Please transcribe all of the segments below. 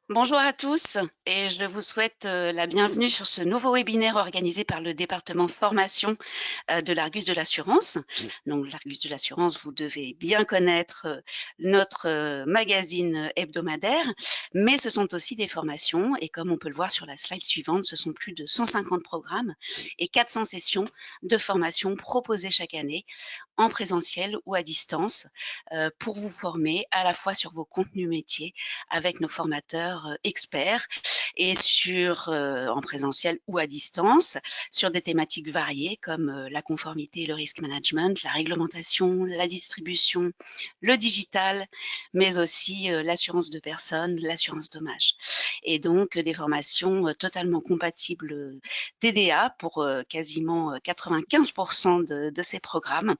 Bonjour à tous et je vous souhaite la bienvenue sur ce nouveau webinaire organisé par le département formation de l'Argus de l'assurance. Donc l'Argus de l'assurance, vous devez bien connaître notre magazine hebdomadaire, mais ce sont aussi des formations et comme on peut le voir sur la slide suivante, ce sont plus de 150 programmes et 400 sessions de formation proposées chaque année en présentiel ou à distance pour vous former à la fois sur vos contenus métiers avec nos formateurs experts et en présentiel ou à distance sur des thématiques variées comme la conformité et le risk management, la réglementation, la distribution, le digital, mais aussi l'assurance de personnes, l'assurance dommage. Et donc des formations totalement compatibles TDA pour quasiment 95% de ces programmes.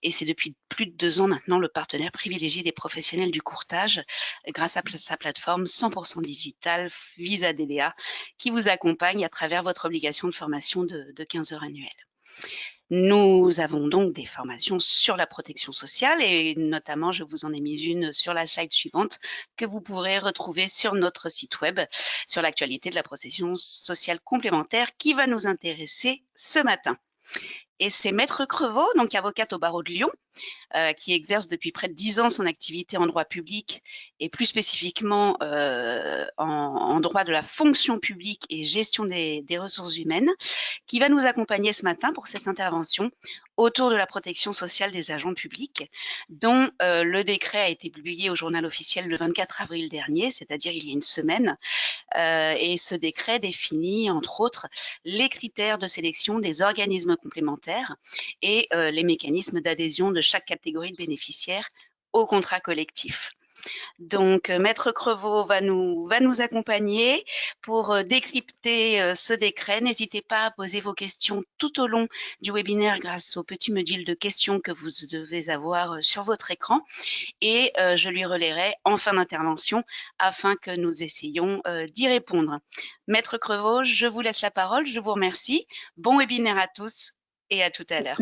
Et c'est depuis plus de 2 ans maintenant le partenaire privilégié des professionnels du courtage grâce à sa plateforme 100% digitale Visa DDA qui vous accompagne à travers votre obligation de formation de 15 heures annuelles. Nous avons donc des formations sur la protection sociale et notamment, je vous en ai mis une sur la slide suivante que vous pourrez retrouver sur notre site web sur l'actualité de la protection sociale complémentaire qui va nous intéresser ce matin. Et c'est Maître Crevaux, donc avocate au barreau de Lyon, qui exerce depuis près de 10 ans son activité en droit public et plus spécifiquement en droit de la fonction publique et gestion des ressources humaines, qui va nous accompagner ce matin pour cette intervention autour de la protection sociale des agents publics, dont le décret a été publié au journal officiel le 24 avril dernier, c'est-à-dire il y a une semaine, et ce décret définit, entre autres, les critères de sélection des organismes complémentaires et les mécanismes d'adhésion de chaque catégorie de bénéficiaires au contrat collectif. Donc, Maître Crevaux va nous accompagner pour décrypter ce décret. N'hésitez pas à poser vos questions tout au long du webinaire grâce au petit module de questions que vous devez avoir sur votre écran et je lui relayerai en fin d'intervention afin que nous essayions d'y répondre. Maître Crevaux, je vous laisse la parole, je vous remercie. Bon webinaire à tous et à tout à l'heure.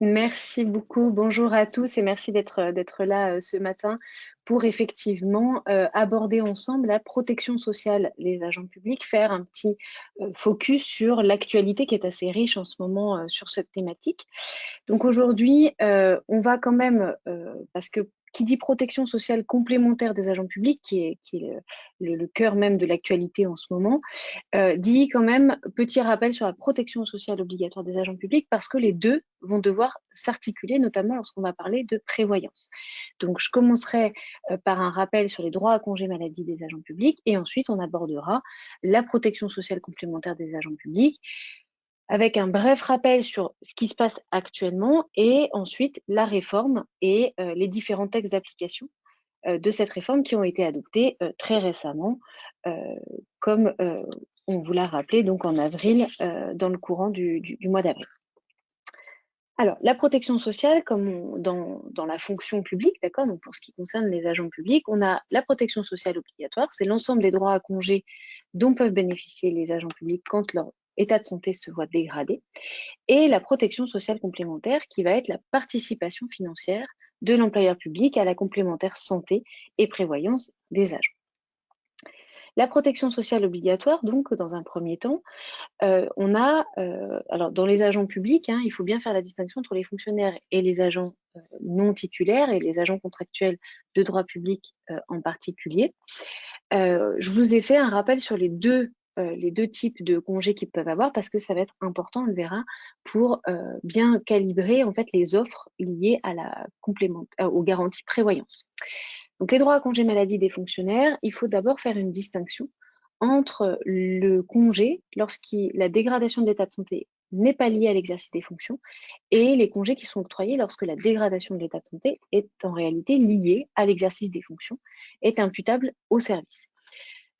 Merci beaucoup. Bonjour à tous et merci d'être là ce matin pour effectivement aborder ensemble la protection sociale des agents publics, faire un petit focus sur l'actualité qui est assez riche en ce moment sur cette thématique. Donc aujourd'hui, on va quand même, parce que qui dit protection sociale complémentaire des agents publics, qui est le cœur même de l'actualité en ce moment, dit quand même petit rappel sur la protection sociale obligatoire des agents publics parce que les deux vont devoir s'articuler, notamment lorsqu'on va parler de prévoyance. Donc je commencerai par un rappel sur les droits à congé maladie des agents publics et ensuite on abordera la protection sociale complémentaire des agents publics avec un bref rappel sur ce qui se passe actuellement et ensuite la réforme et les différents textes d'application de cette réforme qui ont été adoptés très récemment, comme on vous l'a rappelé donc en avril, dans le courant du mois d'avril. Alors, la protection sociale, comme dans la fonction publique, d'accord, donc pour ce qui concerne les agents publics, on a la protection sociale obligatoire, c'est l'ensemble des droits à congé dont peuvent bénéficier les agents publics quand leur état de santé se voit dégradé, et la protection sociale complémentaire qui va être la participation financière de l'employeur public à la complémentaire santé et prévoyance des agents. La protection sociale obligatoire, donc, dans un premier temps, on a, alors dans les agents publics, hein, il faut bien faire la distinction entre les fonctionnaires et les agents non titulaires et les agents contractuels de droit public en particulier. Je vous ai fait un rappel sur les deux types de congés qu'ils peuvent avoir parce que ça va être important, on le verra, pour bien calibrer en fait les offres liées à aux garanties prévoyance. Donc les droits à congé maladie des fonctionnaires, il faut d'abord faire une distinction entre le congé lorsque la dégradation de l'état de santé n'est pas liée à l'exercice des fonctions et les congés qui sont octroyés lorsque la dégradation de l'état de santé est en réalité liée à l'exercice des fonctions, est imputable au service.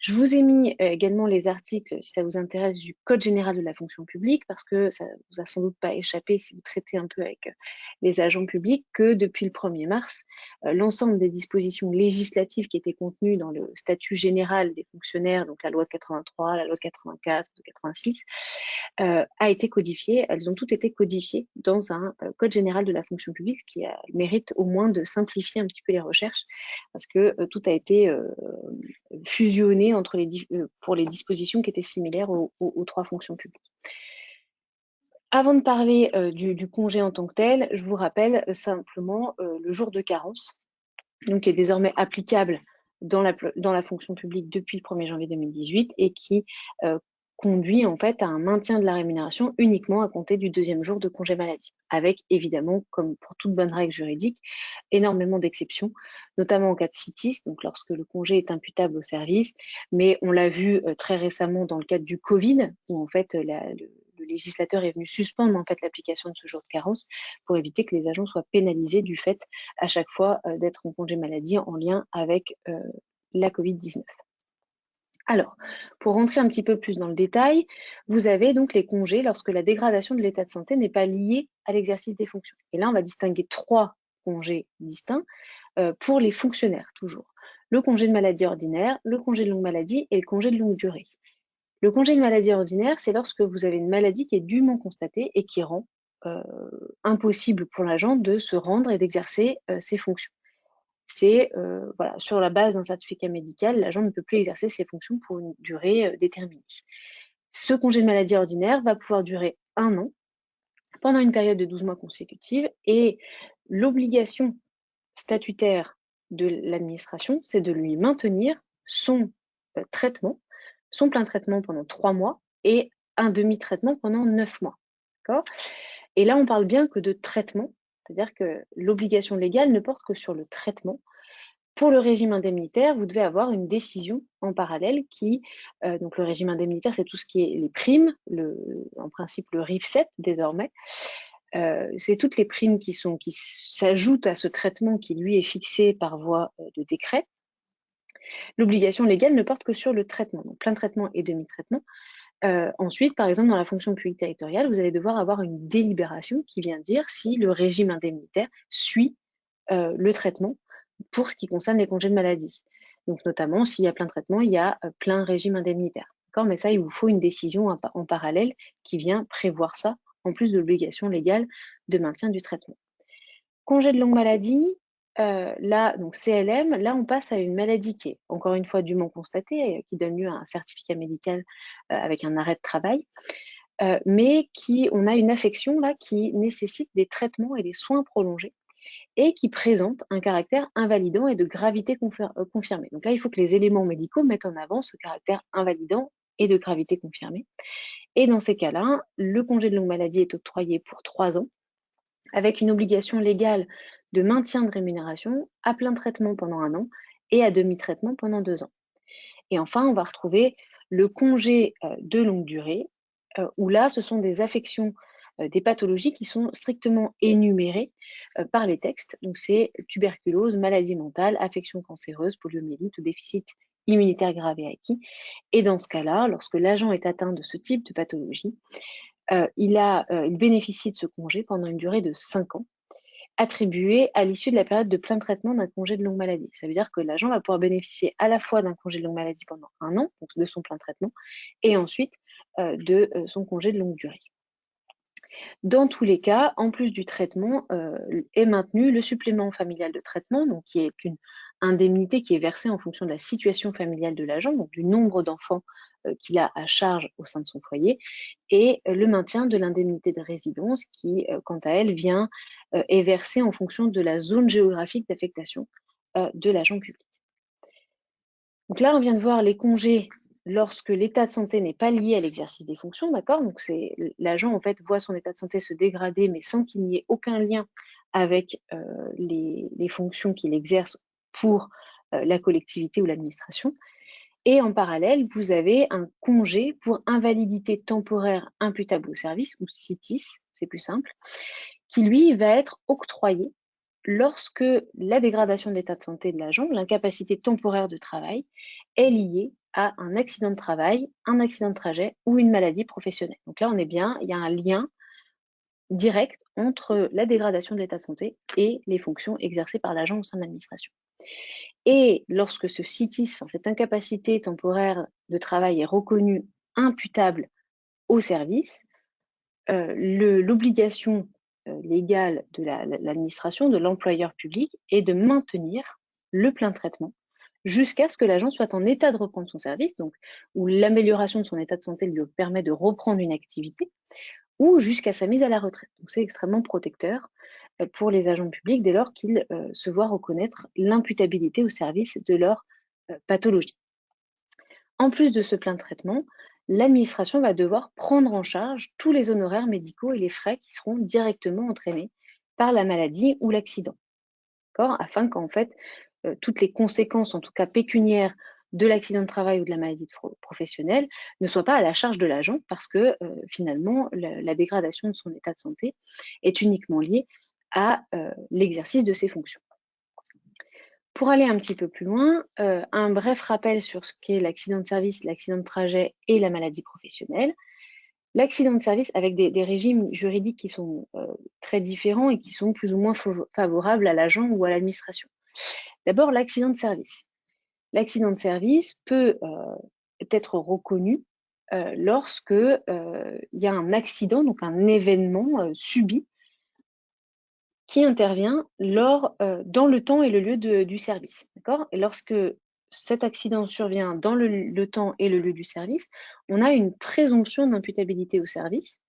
Je vous ai mis également les articles, si ça vous intéresse, du Code général de la fonction publique, parce que ça ne vous a sans doute pas échappé si vous traitez un peu avec les agents publics, que depuis le 1er mars, l'ensemble des dispositions législatives qui étaient contenues dans le statut général des fonctionnaires, donc la loi de 83, la loi de 84, de 86, a été codifiée. Elles ont toutes été codifiées dans un Code général de la fonction publique, ce qui a le mérite au moins de simplifier un petit peu les recherches, parce que tout a été fusionné pour les dispositions qui étaient similaires aux trois fonctions publiques. Avant de parler du congé en tant que tel, je vous rappelle simplement le jour de carence, donc qui est désormais applicable dans la fonction publique depuis le 1er janvier 2018 et qui conduit en fait à un maintien de la rémunération uniquement à compter du 2e jour de congé maladie, avec évidemment, comme pour toute bonne règle juridique, énormément d'exceptions, notamment en cas de situs, donc lorsque le congé est imputable au service, mais on l'a vu très récemment dans le cadre du Covid, où en fait le législateur est venu suspendre en fait l'application de ce jour de carence pour éviter que les agents soient pénalisés du fait à chaque fois d'être en congé maladie en lien avec la Covid-19. Alors, pour rentrer un petit peu plus dans le détail, vous avez donc les congés lorsque la dégradation de l'état de santé n'est pas liée à l'exercice des fonctions. Et là, on va distinguer 3 congés distincts pour les fonctionnaires, toujours. Le congé de maladie ordinaire, le congé de longue maladie et le congé de longue durée. Le congé de maladie ordinaire, c'est lorsque vous avez une maladie qui est dûment constatée et qui rend impossible pour l'agent de se rendre et d'exercer ses fonctions. C'est voilà, sur la base d'un certificat médical, l'agent ne peut plus exercer ses fonctions pour une durée déterminée. Ce congé de maladie ordinaire va pouvoir durer 1 an pendant une période de 12 mois consécutive et l'obligation statutaire de l'administration, c'est de lui maintenir son traitement, son plein traitement pendant 3 mois et un demi-traitement pendant 9 mois. D'accord ? Et là, on parle bien que de traitement, c'est-à-dire que l'obligation légale ne porte que sur le traitement. Pour le régime indemnitaire, vous devez avoir une décision en parallèle qui, donc le régime indemnitaire, c'est tout ce qui est les primes, en principe le RIF7 désormais. C'est toutes les primes qui s'ajoutent à ce traitement qui, lui, est fixé par voie de décret. L'obligation légale ne porte que sur le traitement, donc plein traitement et demi-traitement. Ensuite, par exemple, dans la fonction publique territoriale, vous allez devoir avoir une délibération qui vient dire si le régime indemnitaire suit le traitement pour ce qui concerne les congés de maladie. Donc notamment, s'il y a plein traitement, il y a plein régime indemnitaire. Mais ça, il vous faut une décision en parallèle qui vient prévoir ça, en plus de l'obligation légale de maintien du traitement. Congé de longue maladie, là, donc CLM, là on passe à une maladie qui est encore une fois dûment constatée, qui donne lieu à un certificat médical avec un arrêt de travail, mais on a une affection là qui nécessite des traitements et des soins prolongés et qui présente un caractère invalidant et de gravité confirmée. Donc là, il faut que les éléments médicaux mettent en avant ce caractère invalidant et de gravité confirmée. Et dans ces cas-là, le congé de longue maladie est octroyé pour 3 ans, avec une obligation légale de maintien de rémunération à plein traitement pendant 1 an et à demi-traitement pendant 2 ans. Et enfin, on va retrouver le congé de longue durée, où là, ce sont des affections, des pathologies qui sont strictement énumérées par les textes. Donc c'est tuberculose, maladie mentale, affection cancéreuse, poliomyélite ou déficit immunitaire grave et acquis. Et dans ce cas-là, lorsque l'agent est atteint de ce type de pathologie, il bénéficie de ce congé pendant une durée de 5 ans, attribué à l'issue de la période de plein traitement d'un congé de longue maladie. Ça veut dire que l'agent va pouvoir bénéficier à la fois d'un congé de longue maladie pendant 1 an, donc de son plein traitement, et ensuite de son congé de longue durée. Dans tous les cas, en plus du traitement, est maintenu le supplément familial de traitement, donc qui est une indemnité qui est versée en fonction de la situation familiale de l'agent, donc du nombre d'enfants qu'il a à charge au sein de son foyer, et le maintien de l'indemnité de résidence qui, quant à elle, est versée en fonction de la zone géographique d'affectation de l'agent public. Donc là, on vient de voir les congés lorsque l'état de santé n'est pas lié à l'exercice des fonctions, d'accord? Donc l'agent en fait voit son état de santé se dégrader, mais sans qu'il n'y ait aucun lien avec les fonctions qu'il exerce pour la collectivité ou l'administration. Et en parallèle, vous avez un congé pour invalidité temporaire imputable au service, ou CITIS, c'est plus simple, qui lui va être octroyé lorsque la dégradation de l'état de santé de l'agent, l'incapacité temporaire de travail, est liée à un accident de travail, un accident de trajet ou une maladie professionnelle. Donc là, on est bien, il y a un lien direct entre la dégradation de l'état de santé et les fonctions exercées par l'agent au sein de l'administration. Et lorsque ce CITIS, cette incapacité temporaire de travail est reconnue imputable au service, l'obligation légale de l'administration, de l'employeur public, est de maintenir le plein traitement jusqu'à ce que l'agent soit en état de reprendre son service, donc où l'amélioration de son état de santé lui permet de reprendre une activité, ou jusqu'à sa mise à la retraite. Donc c'est extrêmement protecteur pour les agents publics dès lors qu'ils se voient reconnaître l'imputabilité au service de leur pathologie. En plus de ce plein de traitement, l'administration va devoir prendre en charge tous les honoraires médicaux et les frais qui seront directement entraînés par la maladie ou l'accident, afin qu'en fait, toutes les conséquences, en tout cas pécuniaires, de l'accident de travail ou de la maladie professionnelle ne soient pas à la charge de l'agent parce que finalement, la dégradation de son état de santé est uniquement liée à l'exercice de ses fonctions. Pour aller un petit peu plus loin, un bref rappel sur ce qu'est l'accident de service, l'accident de trajet et la maladie professionnelle. L'accident de service avec des régimes juridiques qui sont très différents et qui sont plus ou moins favorables à l'agent ou à l'administration. D'abord, l'accident de service. L'accident de service peut être reconnu lorsque il y a un accident, donc un événement subi qui intervient dans le temps et le lieu du service. D'accord ? Et lorsque cet accident survient dans le temps et le lieu du service, on a une présomption d'imputabilité au service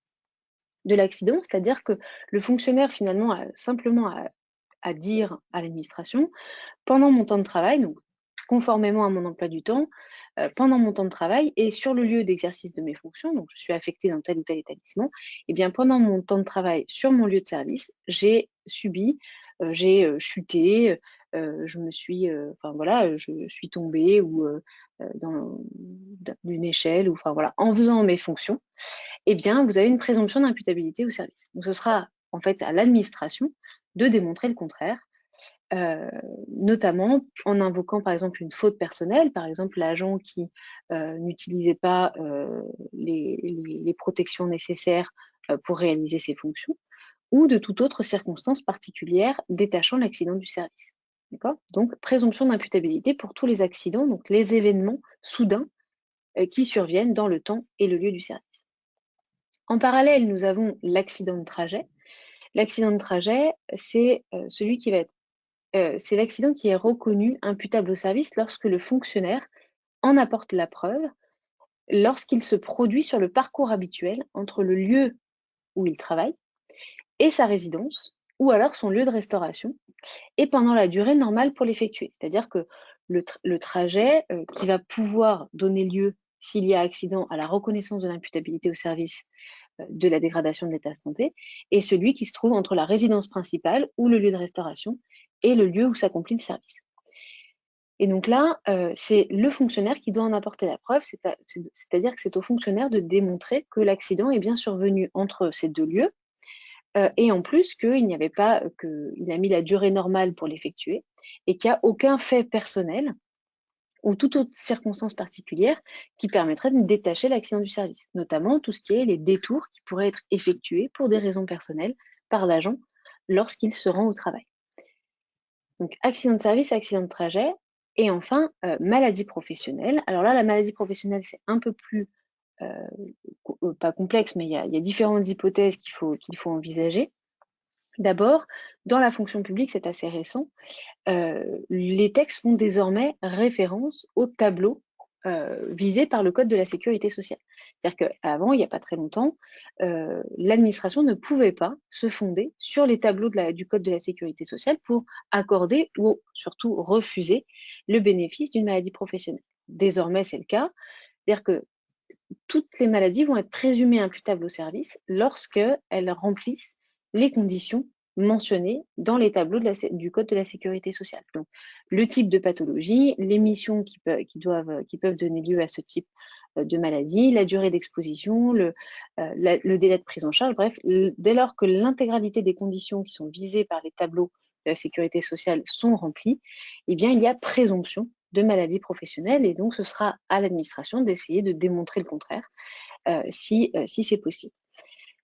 de l'accident, c'est-à-dire que le fonctionnaire finalement a simplement à dire à l'administration, pendant mon temps de travail, donc conformément à mon emploi du temps, pendant mon temps de travail et sur le lieu d'exercice de mes fonctions, donc je suis affectée dans tel ou tel établissement, et bien pendant mon temps de travail sur mon lieu de service, j'ai subi, j'ai chuté, je me suis, je suis tombée ou d'une échelle, ou en faisant mes fonctions, eh bien vous avez une présomption d'imputabilité au service. Donc ce sera en fait à l'administration de démontrer le contraire, notamment en invoquant par exemple une faute personnelle, par exemple l'agent qui n'utilisait pas les protections nécessaires pour réaliser ses fonctions, ou de toute autre circonstance particulière détachant l'accident du service. D'accord ? Donc présomption d'imputabilité pour tous les accidents, donc les événements soudains qui surviennent dans le temps et le lieu du service. En parallèle, nous avons l'accident de trajet. L'accident de trajet, c'est celui qui va être c'est l'accident qui est reconnu imputable au service lorsque le fonctionnaire en apporte la preuve, lorsqu'il se produit sur le parcours habituel entre le lieu où il travaille et sa résidence, ou alors son lieu de restauration, et pendant la durée normale pour l'effectuer. C'est-à-dire que le trajet qui va pouvoir donner lieu, s'il y a accident, à la reconnaissance de l'imputabilité au service de la dégradation de l'état de santé, est celui qui se trouve entre la résidence principale ou le lieu de restauration et le lieu où s'accomplit le service. Et donc là, c'est le fonctionnaire qui doit en apporter la preuve, c'est-à-dire que c'est au fonctionnaire de démontrer que l'accident est bien survenu entre ces deux lieux, et en plus qu'il a mis la durée normale pour l'effectuer et qu'il n'y a aucun fait personnel ou toute autre circonstance particulière qui permettrait de détacher l'accident du service, notamment tout ce qui est les détours qui pourraient être effectués pour des raisons personnelles par l'agent lorsqu'il se rend au travail. Donc accident de service, accident de trajet, et enfin maladie professionnelle. Alors là, la maladie professionnelle, c'est un peu plus, pas complexe, mais il y a différentes hypothèses qu'il faut envisager. D'abord, dans la fonction publique, c'est assez récent, les textes font désormais référence au tableau visé par le Code de la sécurité sociale. C'est-à-dire qu'avant, il n'y a pas très longtemps, l'administration ne pouvait pas se fonder sur les tableaux du Code de la sécurité sociale pour accorder ou surtout refuser le bénéfice d'une maladie professionnelle. Désormais, c'est le cas. C'est-à-dire que toutes les maladies vont être présumées imputables au service lorsqu'elles remplissent les conditions mentionnées dans les tableaux du Code de la sécurité sociale. Donc, le type de pathologie, les missions qui peuvent donner lieu à ce type de maladie, la durée d'exposition, le délai de prise en charge, bref, dès lors que l'intégralité des conditions qui sont visées par les tableaux la sécurité sociale sont remplies, eh bien, il y a présomption de maladie professionnelle et donc ce sera à l'administration d'essayer de démontrer le contraire si c'est possible.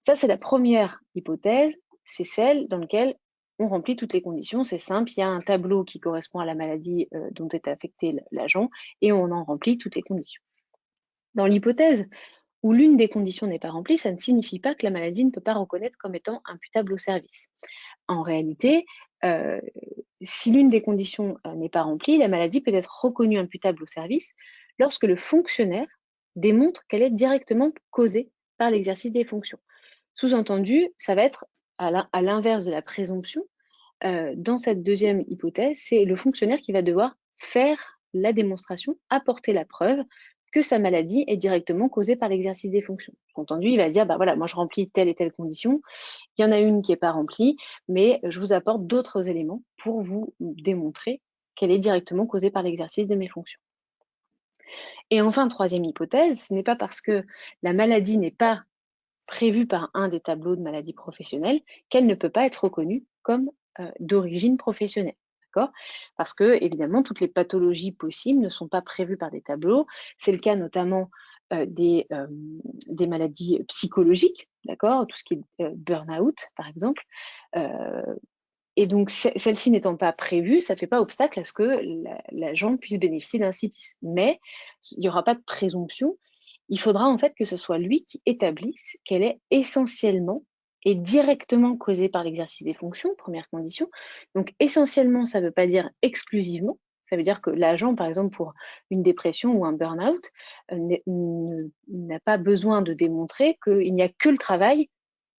Ça, c'est la première hypothèse, c'est celle dans laquelle on remplit toutes les conditions, c'est simple, il y a un tableau qui correspond à la maladie dont est affecté l'agent et on en remplit toutes les conditions. Dans l'hypothèse où l'une des conditions n'est pas remplie, ça ne signifie pas que la maladie ne peut pas reconnaître comme étant imputable au service. En réalité, si l'une des conditions n'est pas remplie, la maladie peut être reconnue imputable au service lorsque le fonctionnaire démontre qu'elle est directement causée par l'exercice des fonctions. Sous-entendu, ça va être à l'inverse de la présomption. Dans cette deuxième hypothèse, c'est le fonctionnaire qui va devoir faire la démonstration, apporter la preuve que sa maladie est directement causée par l'exercice des fonctions. Sous-entendu, il va dire, bah voilà, moi je remplis telle et telle condition, il y en a une qui n'est pas remplie, mais je vous apporte d'autres éléments pour vous démontrer qu'elle est directement causée par l'exercice de mes fonctions. Et enfin, troisième hypothèse, ce n'est pas parce que la maladie n'est pas prévue par un des tableaux de maladie professionnelle qu'elle ne peut pas être reconnue comme d'origine professionnelle. Parce que, évidemment, toutes les pathologies possibles ne sont pas prévues par des tableaux. C'est le cas notamment des maladies psychologiques, d'accord, tout ce qui est burn-out, par exemple. Et donc, celle-ci n'étant pas prévue, ça ne fait pas obstacle à ce que l'agent puisse bénéficier d'un CITIS. Mais il n'y aura pas de présomption. Il faudra en fait que ce soit lui qui établisse qu'elle est essentiellement et directement causée par l'exercice des fonctions, première condition. Donc essentiellement, ça ne veut pas dire exclusivement. Ça veut dire que l'agent, par exemple, pour une dépression ou un burn-out, n'a pas besoin de démontrer qu'il n'y a que le travail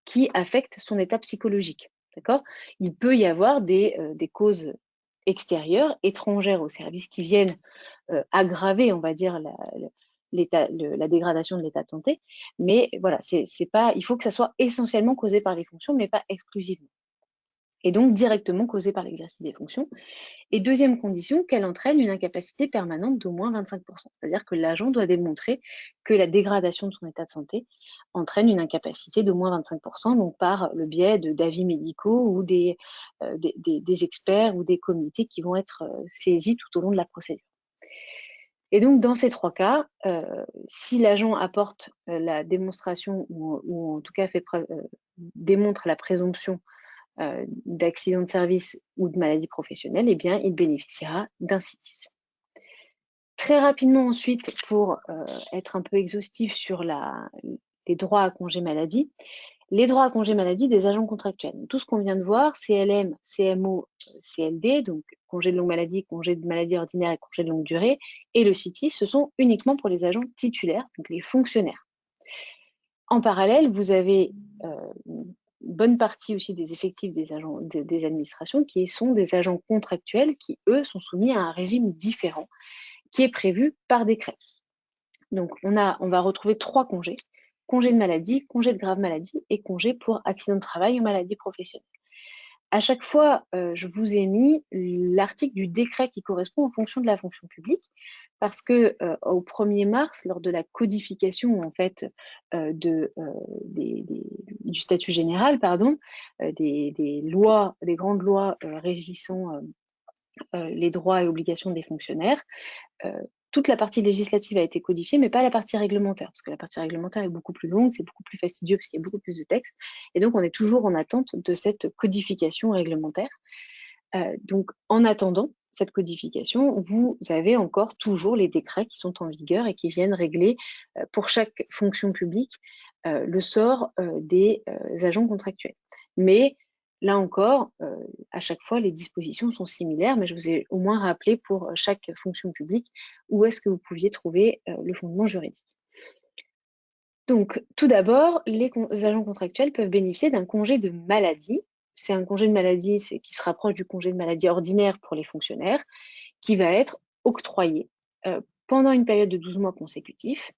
qui affecte son état psychologique. D'accord ? Il peut y avoir des causes extérieures, étrangères au service, qui viennent aggraver, on va dire, la dégradation de l'état de santé. Mais voilà, c'est pas, il faut que ça soit essentiellement causé par les fonctions, mais pas exclusivement. Et donc directement causé par l'exercice des fonctions. Et deuxième condition, qu'elle entraîne une incapacité permanente d'au moins 25%. C'est-à-dire que l'agent doit démontrer que la dégradation de son état de santé entraîne une incapacité d'au moins 25%, donc par le biais d'avis médicaux ou des experts ou des comités qui vont être saisis tout au long de la procédure. Et donc, dans ces trois cas, si l'agent apporte la démonstration ou en tout cas démontre la présomption d'accident de service ou de maladie professionnelle, eh bien, il bénéficiera d'un CITIS. Très rapidement ensuite, pour être un peu exhaustif sur les droits à congé maladie, les droits à congé maladie des agents contractuels. Donc, tout ce qu'on vient de voir, CLM, CMO, CLD, donc congé de longue maladie, congé de maladie ordinaire et congé de longue durée, et le CITIS, ce sont uniquement pour les agents titulaires, donc les fonctionnaires. En parallèle, vous avez une bonne partie aussi des effectifs des agents des administrations qui sont des agents contractuels qui, eux, sont soumis à un régime différent qui est prévu par décret. Donc, on va retrouver trois congés: congé de maladie, congé de grave maladie et congé pour accident de travail ou maladie professionnelle. À chaque fois, je vous ai mis l'article du décret qui correspond en fonction de la fonction publique, parce que au 1er mars, lors de la codification en fait du statut général, des grandes lois régissant les droits et obligations des fonctionnaires, toute la partie législative a été codifiée, mais pas la partie réglementaire, parce que la partie réglementaire est beaucoup plus longue, c'est beaucoup plus fastidieux, parce qu'il y a beaucoup plus de textes, et donc on est toujours en attente de cette codification réglementaire. Donc en attendant cette codification, vous avez encore toujours les décrets qui sont en vigueur et qui viennent régler pour chaque fonction publique le sort des agents contractuels. Mais là encore, à chaque fois, les dispositions sont similaires, mais je vous ai au moins rappelé pour chaque fonction publique où est-ce que vous pouviez trouver le fondement juridique. Donc, tout d'abord, les agents contractuels peuvent bénéficier d'un congé de maladie. C'est un congé de maladie qui se rapproche du congé de maladie ordinaire pour les fonctionnaires, qui va être octroyé pendant une période de 12 mois consécutifs,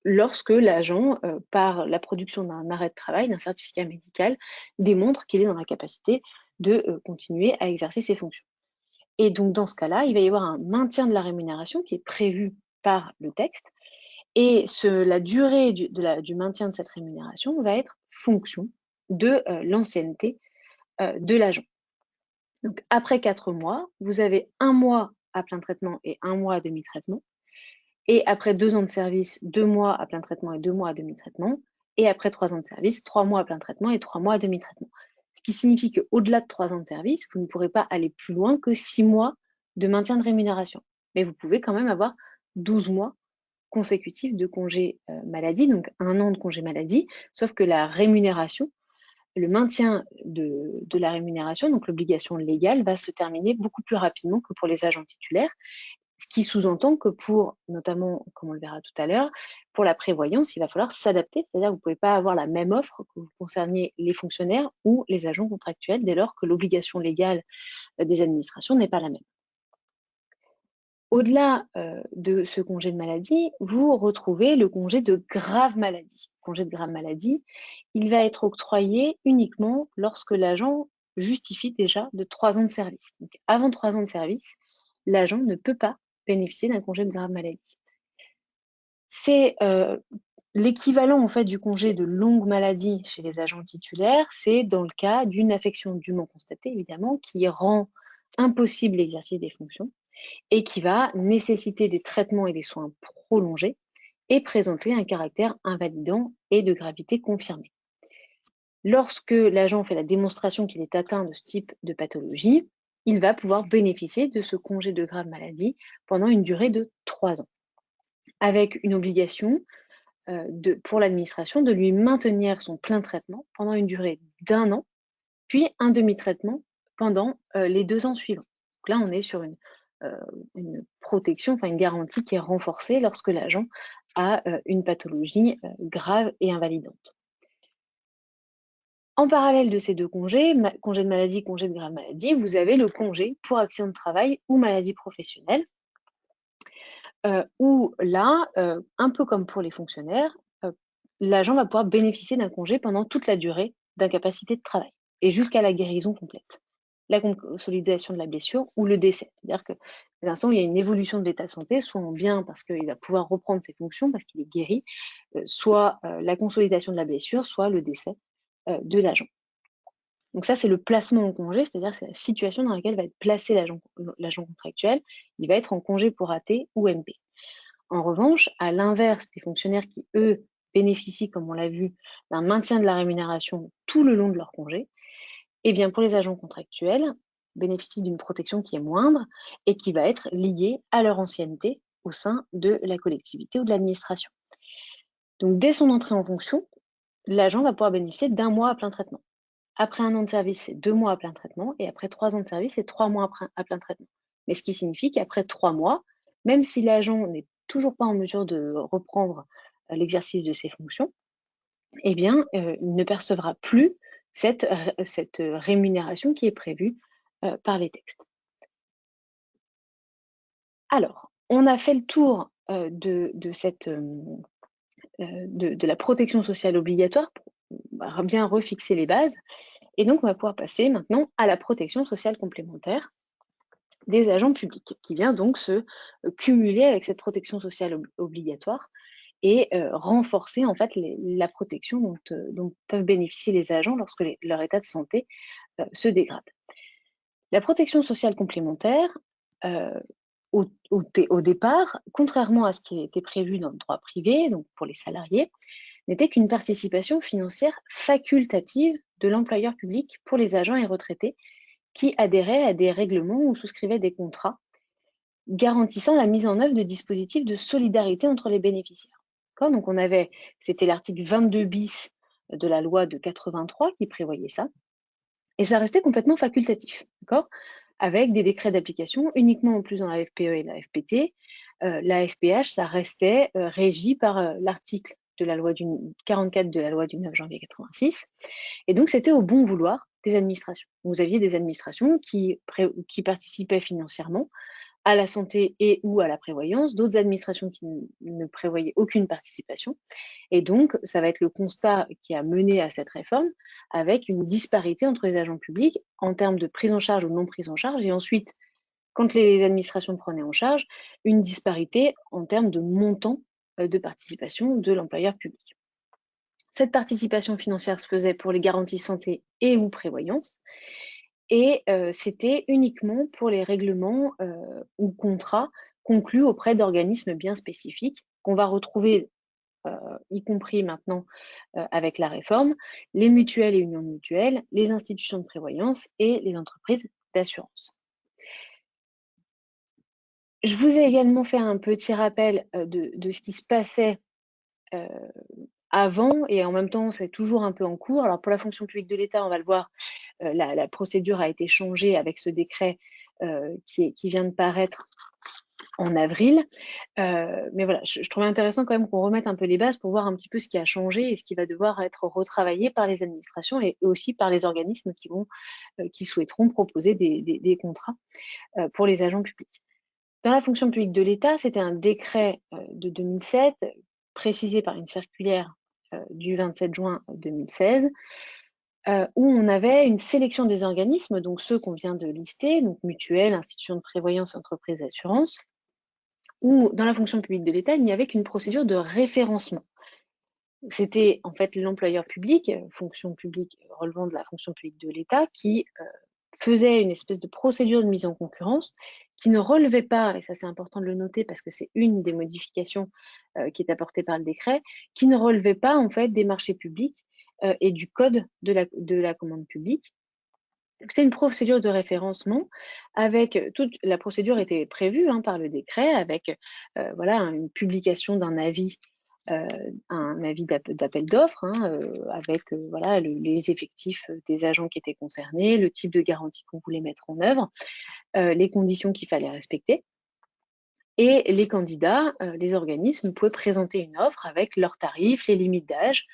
lorsque l'agent, par la production d'un arrêt de travail, d'un certificat médical, démontre qu'il est dans la capacité de continuer à exercer ses fonctions. Et donc, dans ce cas-là, il va y avoir un maintien de la rémunération qui est prévu par le texte, et la durée du maintien de cette rémunération va être fonction de l'ancienneté de l'agent. Donc, après 4 mois, vous avez 1 mois à plein traitement et 1 mois à demi-traitement. Et après 2 ans de service, 2 mois à plein traitement et 2 mois à demi-traitement. Et après 3 ans de service, 3 mois à plein traitement et 3 mois à demi-traitement. Ce qui signifie qu'au-delà de 3 ans de service, vous ne pourrez pas aller plus loin que 6 mois de maintien de rémunération. Mais vous pouvez quand même avoir 12 mois consécutifs de congé maladie, donc 1 an de congé maladie, sauf que la rémunération, le maintien de la rémunération, donc l'obligation légale, va se terminer beaucoup plus rapidement que pour les agents titulaires, ce qui sous-entend que pour, notamment, comme on le verra tout à l'heure, pour la prévoyance, il va falloir s'adapter, c'est-à-dire que vous ne pouvez pas avoir la même offre que vous concerniez les fonctionnaires ou les agents contractuels dès lors que l'obligation légale des administrations n'est pas la même. Au-delà de ce congé de maladie, vous retrouvez le congé de grave maladie. Le congé de grave maladie, il va être octroyé uniquement lorsque l'agent justifie déjà de 3 ans de service. Donc, avant 3 ans de service, l'agent ne peut pas bénéficier d'un congé de grave maladie. C'est l'équivalent en fait du congé de longue maladie chez les agents titulaires, c'est dans le cas d'une affection dûment constatée, évidemment, qui rend impossible l'exercice des fonctions et qui va nécessiter des traitements et des soins prolongés et présenter un caractère invalidant et de gravité confirmée. Lorsque l'agent fait la démonstration qu'il est atteint de ce type de pathologie, il va pouvoir bénéficier de ce congé de grave maladie pendant une durée de 3 ans, avec une obligation pour l'administration de lui maintenir son plein traitement pendant une durée d'1 an, puis un demi-traitement pendant les 2 ans suivants. Donc là, on est sur une protection, enfin une garantie qui est renforcée lorsque l'agent a une pathologie grave et invalidante. En parallèle de ces deux congés, congé de maladie, congé de grave maladie, vous avez le congé pour accident de travail ou maladie professionnelle, où là, un peu comme pour les fonctionnaires, l'agent va pouvoir bénéficier d'un congé pendant toute la durée d'incapacité de travail et jusqu'à la guérison complète, la consolidation de la blessure ou le décès. C'est-à-dire que à l'instant où il y a une évolution de l'état de santé, soit en bien parce qu'il va pouvoir reprendre ses fonctions, parce qu'il est guéri, soit la consolidation de la blessure, soit le décès de l'agent. Donc ça, c'est le placement en congé, c'est-à-dire c'est la situation dans laquelle va être placé l'agent contractuel. Il va être en congé pour AT ou MP. En revanche, à l'inverse des fonctionnaires qui, eux, bénéficient, comme on l'a vu, d'un maintien de la rémunération tout le long de leur congé, eh bien pour les agents contractuels, bénéficient d'une protection qui est moindre et qui va être liée à leur ancienneté au sein de la collectivité ou de l'administration. Donc dès son entrée en fonction, l'agent va pouvoir bénéficier d'1 mois à plein traitement. Après 1 an de service, c'est 2 mois à plein traitement, et après 3 ans de service, c'est 3 mois à plein traitement. Mais ce qui signifie qu'après 3 mois, même si l'agent n'est toujours pas en mesure de reprendre l'exercice de ses fonctions, eh bien, il ne percevra plus cette rémunération qui est prévue par les textes. Alors, on a fait le tour de la protection sociale obligatoire pour bien refixer les bases. Et donc, on va pouvoir passer maintenant à la protection sociale complémentaire des agents publics, qui vient donc se cumuler avec cette protection sociale obligatoire et renforcer en fait la protection dont peuvent bénéficier les agents lorsque leur état de santé se dégrade. La protection sociale complémentaire, au départ, contrairement à ce qui était prévu dans le droit privé, donc pour les salariés, n'était qu'une participation financière facultative de l'employeur public pour les agents et retraités qui adhéraient à des règlements ou souscrivaient des contrats garantissant la mise en œuvre de dispositifs de solidarité entre les bénéficiaires. Donc c'était l'article 22 bis de la loi de 83 qui prévoyait ça, et ça restait complètement facultatif, avec des décrets d'application uniquement en plus dans la FPE et la FPT. La FPH, ça restait régi par l'article de la loi 44 de la loi du 9 janvier 86, et donc c'était au bon vouloir des administrations. Vous aviez des administrations qui participaient financièrement à la santé et ou à la prévoyance, d'autres administrations qui ne prévoyaient aucune participation. Et donc, ça va être le constat qui a mené à cette réforme, avec une disparité entre les agents publics en termes de prise en charge ou non prise en charge, et ensuite, quand les administrations prenaient en charge, une disparité en termes de montant de participation de l'employeur public. Cette participation financière se faisait pour les garanties santé et ou prévoyance, et c'était uniquement pour les règlements ou contrats conclus auprès d'organismes bien spécifiques qu'on va retrouver, y compris maintenant avec la réforme, les mutuelles et unions de mutuelles, les institutions de prévoyance et les entreprises d'assurance. Je vous ai également fait un petit rappel de ce qui se passait avant, et en même temps, c'est toujours un peu en cours. Alors pour la fonction publique de l'État, on va le voir, la procédure a été changée avec ce décret qui vient de paraître en avril. Mais voilà, je trouvais intéressant quand même qu'on remette un peu les bases pour voir un petit peu ce qui a changé et ce qui va devoir être retravaillé par les administrations et aussi par les organismes qui souhaiteront proposer des contrats pour les agents publics. Dans la fonction publique de l'État, c'était un décret de 2007, précisé par une circulaire du 27 juin 2016, où on avait une sélection des organismes, donc ceux qu'on vient de lister, donc mutuelles, institutions de prévoyance, entreprises d'assurance, où dans la fonction publique de l'État, il n'y avait qu'une procédure de référencement. C'était en fait l'employeur public, fonction publique relevant de la fonction publique de l'État, qui faisait une espèce de procédure de mise en concurrence qui ne relevait pas, et ça c'est important de le noter parce que c'est une des modifications qui est apportée par le décret, qui ne relevait pas en fait des marchés publics et du code de la commande publique. C'est une procédure de référencement avec toute la procédure était prévue par le décret avec voilà une publication d'un avis un avis d'appel d'offres avec voilà les effectifs des agents qui étaient concernés, le type de garantie qu'on voulait mettre en œuvre, les conditions qu'il fallait respecter. Et les candidats, les organismes pouvaient présenter une offre avec leurs tarifs, les limites d'âge,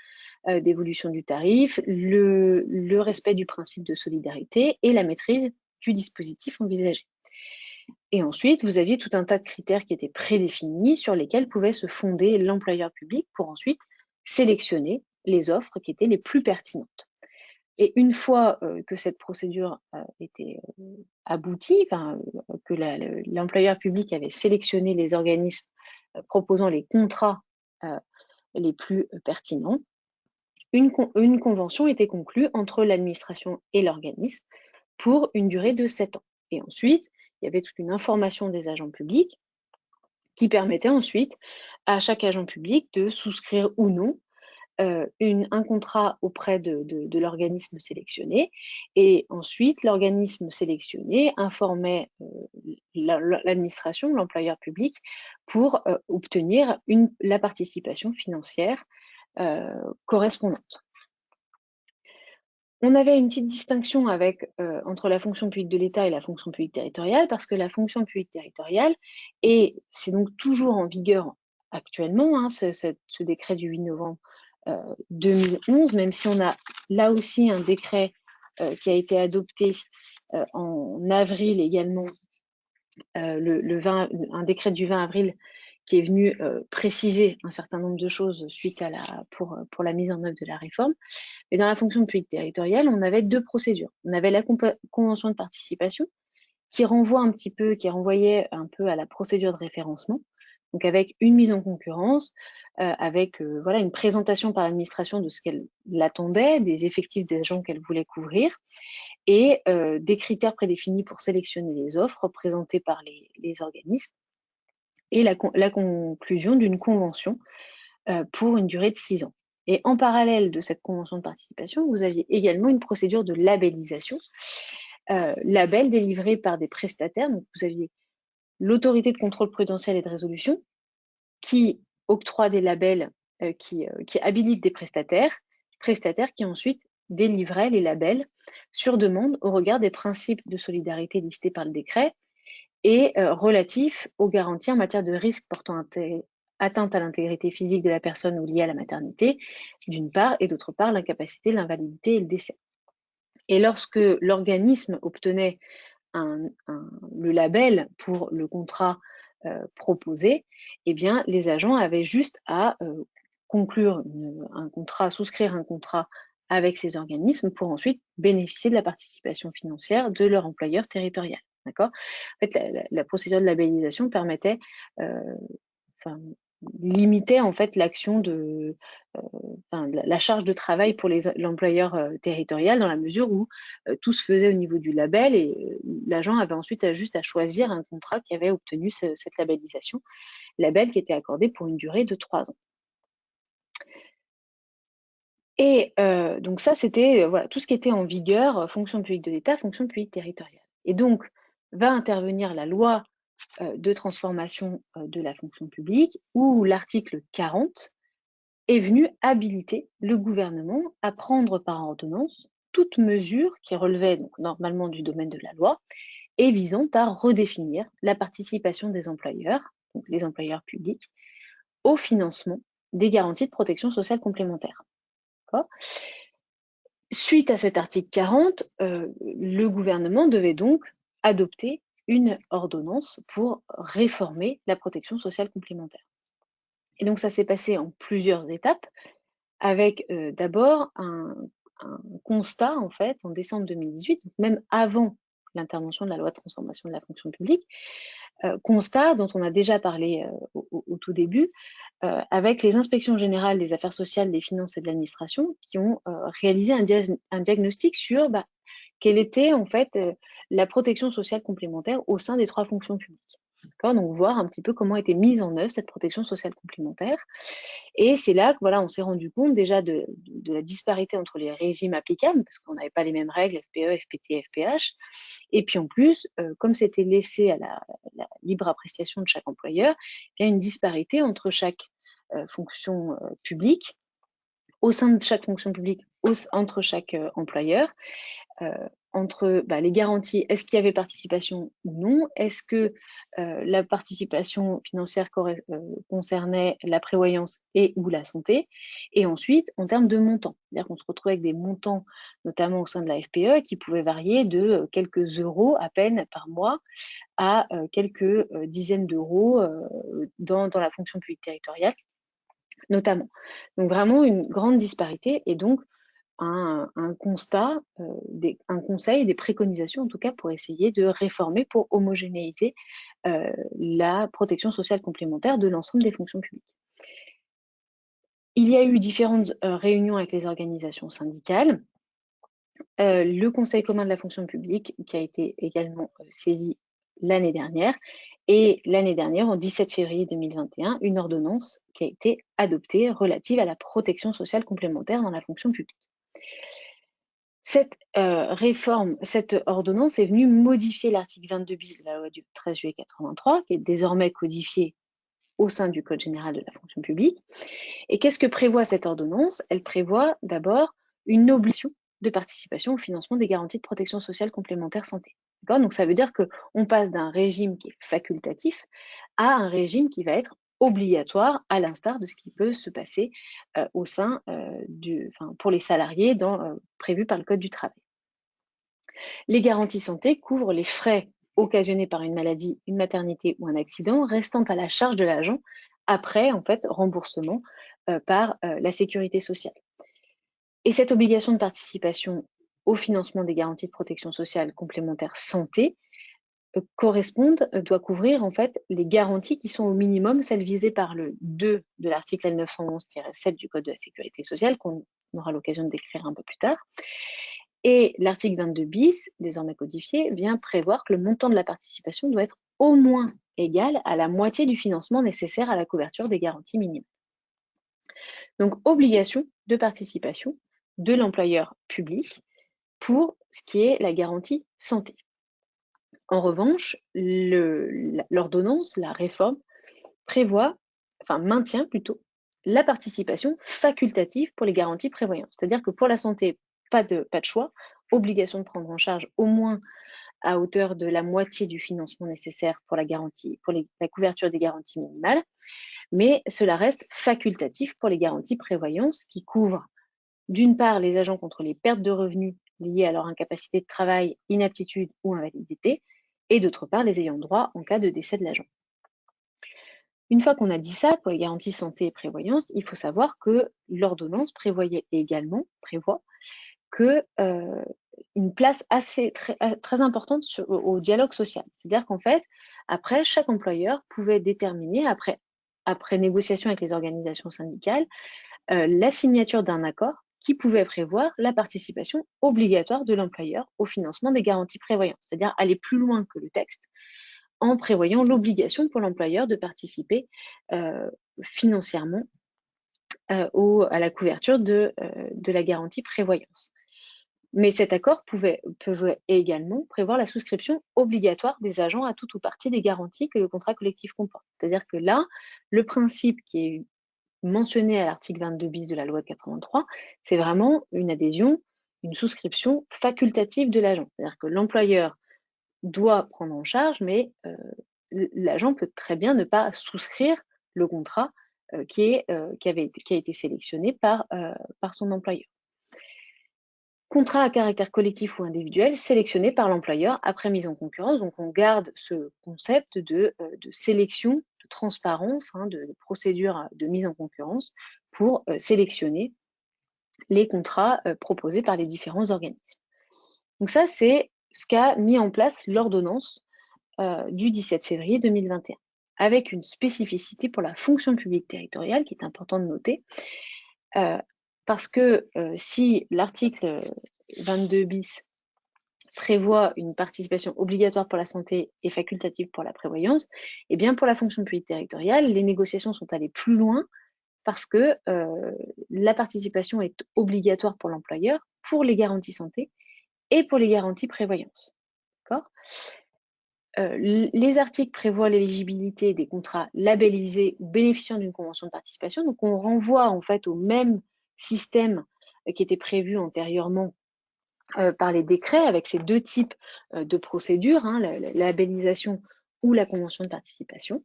d'évolution du tarif, le respect du principe de solidarité et la maîtrise du dispositif envisagé. Et ensuite, vous aviez tout un tas de critères qui étaient prédéfinis sur lesquels pouvait se fonder l'employeur public pour ensuite sélectionner les offres qui étaient les plus pertinentes. Et une fois que cette procédure était aboutie, que l'employeur public avait sélectionné les organismes proposant les contrats les plus pertinents, une convention était conclue entre l'administration et l'organisme pour une durée de 7 ans. Et ensuite, il y avait toute une information des agents publics qui permettait ensuite à chaque agent public de souscrire ou non un contrat auprès de l'organisme sélectionné. Et ensuite, l'organisme sélectionné informait l'administration, l'employeur public, pour obtenir la participation financière correspondante. On avait une petite distinction entre la fonction publique de l'État et la fonction publique territoriale, parce que la fonction publique territoriale, et c'est donc toujours en vigueur actuellement, ce décret du 8 novembre 2011, même si on a là aussi un décret qui a été adopté en avril également, un décret du 20 avril qui est venu préciser un certain nombre de choses suite pour la mise en œuvre de la réforme. Mais dans la fonction publique territoriale, on avait 2 procédures. On avait la convention de participation qui renvoyait un peu à la procédure de référencement, donc avec une mise en concurrence, avec voilà une présentation par l'administration de ce qu'elle attendait, des effectifs des agents qu'elle voulait couvrir, et des critères prédéfinis pour sélectionner les offres présentées par les organismes, et la conclusion d'une convention pour une durée de 6 ans. Et en parallèle de cette convention de participation, vous aviez également une procédure de labellisation, label délivré par des prestataires. Donc vous aviez l'autorité de contrôle prudentiel et de résolution qui octroie des labels qui habilitent des prestataires qui ensuite délivraient les labels sur demande au regard des principes de solidarité listés par le décret et relatifs aux garanties en matière de risques portant atteinte à l'intégrité physique de la personne ou liée à la maternité, d'une part, et d'autre part, l'incapacité, l'invalidité et le décès. Et lorsque l'organisme obtenait le label pour le contrat proposé, eh bien, les agents avaient juste à conclure un contrat, souscrire un contrat avec ces organismes pour ensuite bénéficier de la participation financière de leur employeur territorial. D'accord ? En fait, la procédure de labellisation permettait limitait en fait l'action de la charge de travail pour l'employeur territorial, dans la mesure où tout se faisait au niveau du label et l'agent avait ensuite juste à choisir un contrat qui avait obtenu cette labellisation, label qui était accordé pour une durée de 3 ans. Et donc ça, c'était voilà, tout ce qui était en vigueur, fonction publique de l'État, fonction publique territoriale. Et donc, va intervenir la loi de transformation de la fonction publique, où l'article 40 est venu habiliter le gouvernement à prendre par ordonnance toute mesure qui relevait donc normalement du domaine de la loi et visant à redéfinir la participation des employeurs, donc les employeurs publics, au financement des garanties de protection sociale complémentaire. Suite à cet article 40, le gouvernement devait donc adopter une ordonnance pour réformer la protection sociale complémentaire. Et donc ça s'est passé en plusieurs étapes, avec d'abord un constat en fait en décembre 2018, donc même avant l'intervention de la loi de transformation de la fonction publique, constat dont on a déjà parlé au tout début, avec les inspections générales des affaires sociales, des finances et de l'administration, qui ont réalisé un diagnostic sur quelle était en fait la protection sociale complémentaire au sein des 3 fonctions publiques. Donc voir un petit peu comment était mise en œuvre cette protection sociale complémentaire. Et c'est là que voilà, on s'est rendu compte déjà de la disparité entre les régimes applicables, parce qu'on n'avait pas les mêmes règles, FPE, FPT, FPH. Et puis en plus, comme c'était laissé à la libre appréciation de chaque employeur, il y a une disparité entre chaque fonction publique, au sein de chaque fonction publique, entre chaque employeur. Entre les garanties, est-ce qu'il y avait participation ou non? Est-ce que la participation financière concernait la prévoyance et ou la santé? Et ensuite, en termes de montants, c'est-à-dire qu'on se retrouvait avec des montants, notamment au sein de la FPE, qui pouvaient varier de quelques euros à peine par mois à quelques dizaines d'euros dans la fonction publique territoriale, notamment. Donc vraiment une grande disparité et donc un constat, un conseil, des préconisations en tout cas pour essayer de réformer, pour homogénéiser la protection sociale complémentaire de l'ensemble des fonctions publiques. Il y a eu différentes réunions avec les organisations syndicales. Le Conseil commun de la fonction publique qui a été également saisi l'année dernière, et l'année dernière, en 17 février 2021, une ordonnance qui a été adoptée relative à la protection sociale complémentaire dans la fonction publique. Cette réforme, cette ordonnance est venue modifier l'article 22 bis de la loi du 13 juillet 83, qui est désormais codifié au sein du Code général de la fonction publique. Et qu'est-ce que prévoit cette ordonnance? Elle prévoit d'abord une obligation de participation au financement des garanties de protection sociale complémentaire santé. Donc ça veut dire qu'on passe d'un régime qui est facultatif à un régime qui va être obligatoire, à l'instar de ce qui peut se passer au sein pour les salariés prévus par le Code du travail. Les garanties santé couvrent les frais occasionnés par une maladie, une maternité ou un accident restant à la charge de l'agent après remboursement par la sécurité sociale. Et cette obligation de participation au financement des garanties de protection sociale complémentaire santé doit couvrir les garanties qui sont au minimum celles visées par le 2 de l'article L911-7 du Code de la sécurité sociale, qu'on aura l'occasion de décrire un peu plus tard. Et l'article 22 bis, désormais codifié, vient prévoir que le montant de la participation doit être au moins égal à la moitié du financement nécessaire à la couverture des garanties minimales. Donc, obligation de participation de l'employeur public pour ce qui est la garantie santé. En revanche, l'ordonnance, la réforme, maintient plutôt la participation facultative pour les garanties prévoyantes. C'est-à-dire que pour la santé, pas de choix, obligation de prendre en charge au moins à hauteur de la moitié du financement nécessaire pour la couverture des garanties minimales, mais cela reste facultatif pour les garanties prévoyance qui couvrent d'une part les agents contre les pertes de revenus liées à leur incapacité de travail, inaptitude ou invalidité, et d'autre part les ayants droit en cas de décès de l'agent. Une fois qu'on a dit ça, pour les garanties santé et prévoyance, il faut savoir que l'ordonnance prévoit que une place très importante au dialogue social. C'est-à-dire qu'en fait, après, chaque employeur pouvait déterminer, après après négociation avec les organisations syndicales, la signature d'un accord qui pouvait prévoir la participation obligatoire de l'employeur au financement des garanties prévoyantes, c'est-à-dire aller plus loin que le texte en prévoyant l'obligation pour l'employeur de participer financièrement à la couverture de la garantie prévoyance. Mais cet accord pouvait également prévoir la souscription obligatoire des agents à tout ou partie des garanties que le contrat collectif comporte. C'est-à-dire que là, le principe qui est mentionné à l'article 22 bis de la loi de 83, c'est vraiment une adhésion, une souscription facultative de l'agent. C'est-à-dire que l'employeur doit prendre en charge, mais l'agent peut très bien ne pas souscrire le contrat qui a été sélectionné par son employeur. Contrat à caractère collectif ou individuel sélectionné par l'employeur après mise en concurrence. Donc, on garde ce concept de sélection, de transparence, de procédure de mise en concurrence pour sélectionner les contrats proposés par les différents organismes. Donc ça, c'est ce qu'a mis en place l'ordonnance du 17 février 2021, avec une spécificité pour la fonction publique territoriale qui est important de noter, parce que si l'article 22 bis prévoit une participation obligatoire pour la santé et facultative pour la prévoyance, et bien pour la fonction publique territoriale, les négociations sont allées plus loin parce que la participation est obligatoire pour l'employeur, pour les garanties santé et pour les garanties prévoyance. D'accord ? Les articles prévoient l'éligibilité des contrats labellisés ou bénéficiant d'une convention de participation. Donc, on renvoie en fait au même système qui était prévu antérieurement par les décrets avec ces deux types de procédures, la labellisation ou la convention de participation.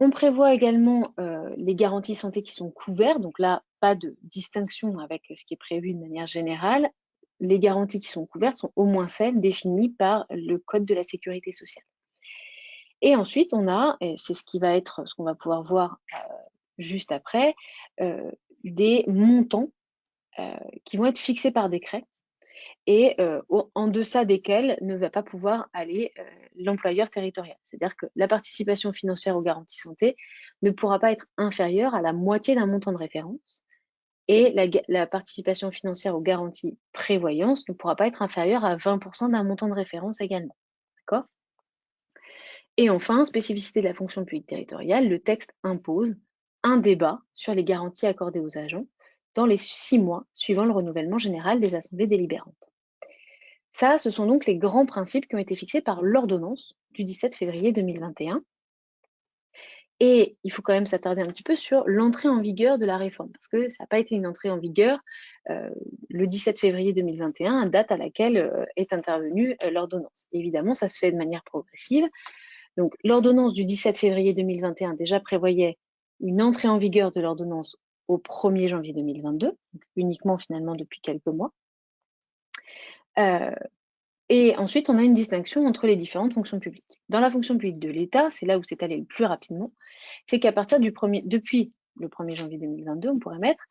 On prévoit également les garanties santé qui sont couvertes. Donc là, pas de distinction avec ce qui est prévu de manière générale. Les garanties qui sont couvertes sont au moins celles définies par le Code de la sécurité sociale. Et ensuite, on a, et c'est ce qu'on va pouvoir voir juste après, des montants qui vont être fixés par décret et en deçà desquels ne va pas pouvoir aller l'employeur territorial. C'est-à-dire que la participation financière aux garanties santé ne pourra pas être inférieure à la moitié d'un montant de référence et la participation financière aux garanties prévoyance ne pourra pas être inférieure à 20% d'un montant de référence également. D'accord ? Et enfin, spécificité de la fonction publique territoriale, le texte impose un débat sur les garanties accordées aux agents dans les 6 mois suivant le renouvellement général des assemblées délibérantes. Ça, ce sont donc les grands principes qui ont été fixés par l'ordonnance du 17 février 2021. Et il faut quand même s'attarder un petit peu sur l'entrée en vigueur de la réforme, parce que ça n'a pas été une entrée en vigueur le 17 février 2021, date à laquelle est intervenue l'ordonnance. Évidemment, ça se fait de manière progressive. Donc, l'ordonnance du 17 février 2021 déjà prévoyait une entrée en vigueur de l'ordonnance au 1er janvier 2022, donc uniquement finalement depuis quelques mois. Et ensuite, on a une distinction entre les différentes fonctions publiques. Dans la fonction publique de l'État, c'est là où c'est allé le plus rapidement, c'est qu'à partir depuis le 1er janvier 2022, on pourrait mettre,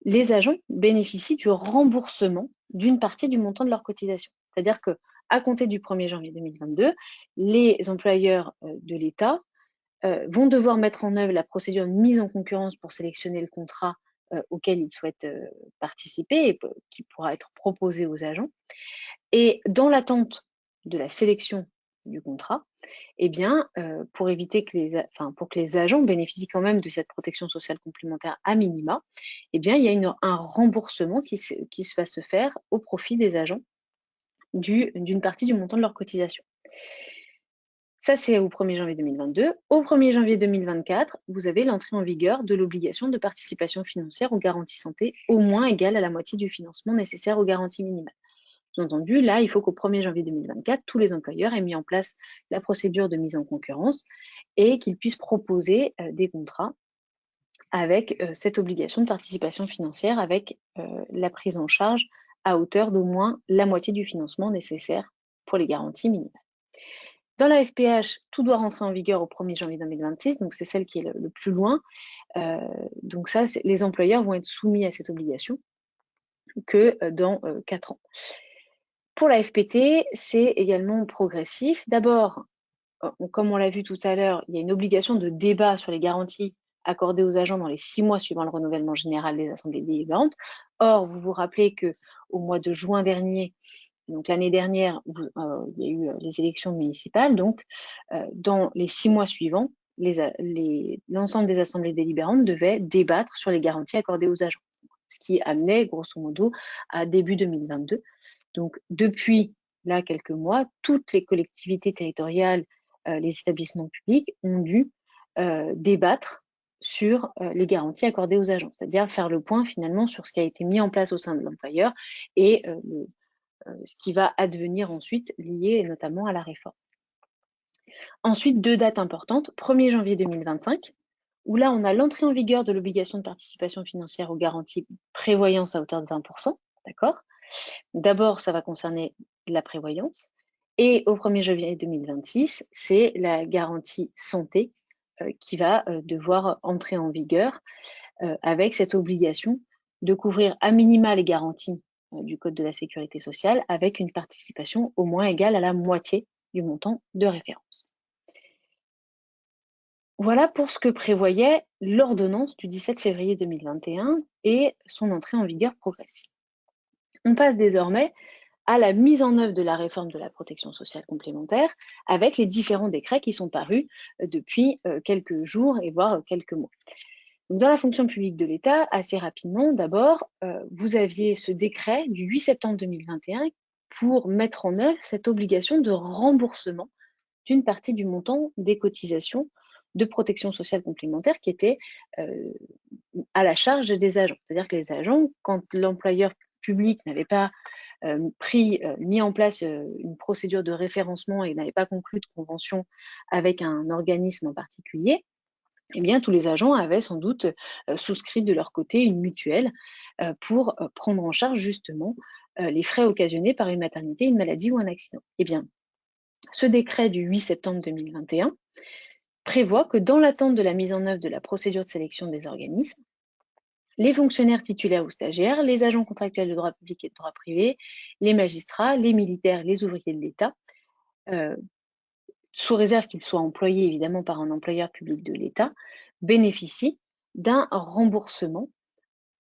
les agents bénéficient du remboursement d'une partie du montant de leur cotisation. C'est-à-dire que à compter du 1er janvier 2022, les employeurs de l'État vont devoir mettre en œuvre la procédure de mise en concurrence pour sélectionner le contrat auquel ils souhaitent participer et qui pourra être proposé aux agents. Et dans l'attente de la sélection du contrat, eh bien, pour que les agents bénéficient quand même de cette protection sociale complémentaire à minima, eh bien, il y a un remboursement qui va se faire au profit des agents d'une partie du montant de leur cotisation. Ça, c'est au 1er janvier 2022. Au 1er janvier 2024, vous avez l'entrée en vigueur de l'obligation de participation financière aux garanties santé au moins égale à la moitié du financement nécessaire aux garanties minimales. Entendu, là, il faut qu'au 1er janvier 2024, tous les employeurs aient mis en place la procédure de mise en concurrence et qu'ils puissent proposer des contrats avec cette obligation de participation financière, avec la prise en charge à hauteur d'au moins la moitié du financement nécessaire pour les garanties minimales. Dans la FPH, tout doit rentrer en vigueur au 1er janvier 2026, donc c'est celle qui est le plus loin. Donc ça, les employeurs vont être soumis à cette obligation que dans 4 ans. Pour la FPT, c'est également progressif. D'abord, comme on l'a vu tout à l'heure, il y a une obligation de débat sur les garanties accordées aux agents dans les 6 mois suivant le renouvellement général des assemblées délibérantes. Or, vous vous rappelez qu'au mois de juin dernier, donc l'année dernière, il y a eu les élections municipales. Donc, dans les 6 mois suivants, l'ensemble des assemblées délibérantes devaient débattre sur les garanties accordées aux agents, ce qui amenait grosso modo à début 2022. Donc, depuis là quelques mois, toutes les collectivités territoriales, les établissements publics ont dû débattre sur les garanties accordées aux agents, c'est-à-dire faire le point finalement sur ce qui a été mis en place au sein de l'employeur et ce qui va advenir ensuite lié notamment à la réforme. Ensuite, 2 dates importantes, 1er janvier 2025, où là on a l'entrée en vigueur de l'obligation de participation financière aux garanties prévoyance à hauteur de 20%, d'accord? D'abord, ça va concerner la prévoyance. Et au 1er janvier 2026, c'est la garantie santé qui va devoir entrer en vigueur avec cette obligation de couvrir à minima les garanties du Code de la sécurité sociale avec une participation au moins égale à la moitié du montant de référence. Voilà pour ce que prévoyait l'ordonnance du 17 février 2021 et son entrée en vigueur progressive. On passe désormais à la mise en œuvre de la réforme de la protection sociale complémentaire avec les différents décrets qui sont parus depuis quelques jours et voire quelques mois. Donc, dans la fonction publique de l'État, assez rapidement, d'abord, vous aviez ce décret du 8 septembre 2021 pour mettre en œuvre cette obligation de remboursement d'une partie du montant des cotisations de protection sociale complémentaire qui était à la charge des agents. C'est-à-dire que les agents, quand l'employeur public n'avait pas mis en place une procédure de référencement et n'avait pas conclu de convention avec un organisme en particulier, eh bien, tous les agents avaient sans doute souscrit de leur côté une mutuelle pour prendre en charge justement les frais occasionnés par une maternité, une maladie ou un accident. Eh bien, ce décret du 8 septembre 2021 prévoit que dans l'attente de la mise en œuvre de la procédure de sélection des organismes, les fonctionnaires titulaires ou stagiaires, les agents contractuels de droit public et de droit privé, les magistrats, les militaires, les ouvriers de l'État, sous réserve qu'ils soient employés évidemment par un employeur public de l'État, bénéficient d'un remboursement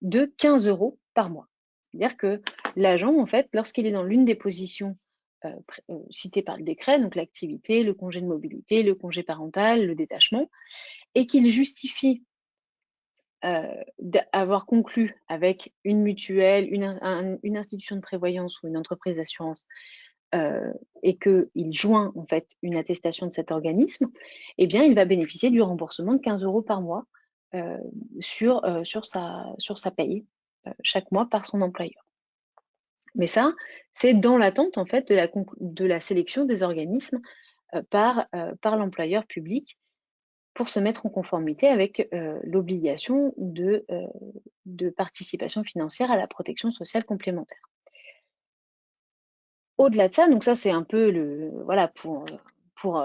de 15 € par mois. C'est-à-dire que l'agent, en fait, lorsqu'il est dans l'une des positions citées par le décret, donc l'activité, le congé de mobilité, le congé parental, le détachement, et qu'il justifie d'avoir conclu avec une mutuelle, une institution de prévoyance ou une entreprise d'assurance et qu'il joint en fait une attestation de cet organisme, eh bien, il va bénéficier du remboursement de 15 € par mois sur sa paye chaque mois par son employeur. Mais ça, c'est dans l'attente en fait de la sélection des organismes par l'employeur public pour se mettre en conformité avec l'obligation de participation financière à la protection sociale complémentaire. Au-delà de ça, donc ça c'est un peu voilà, pour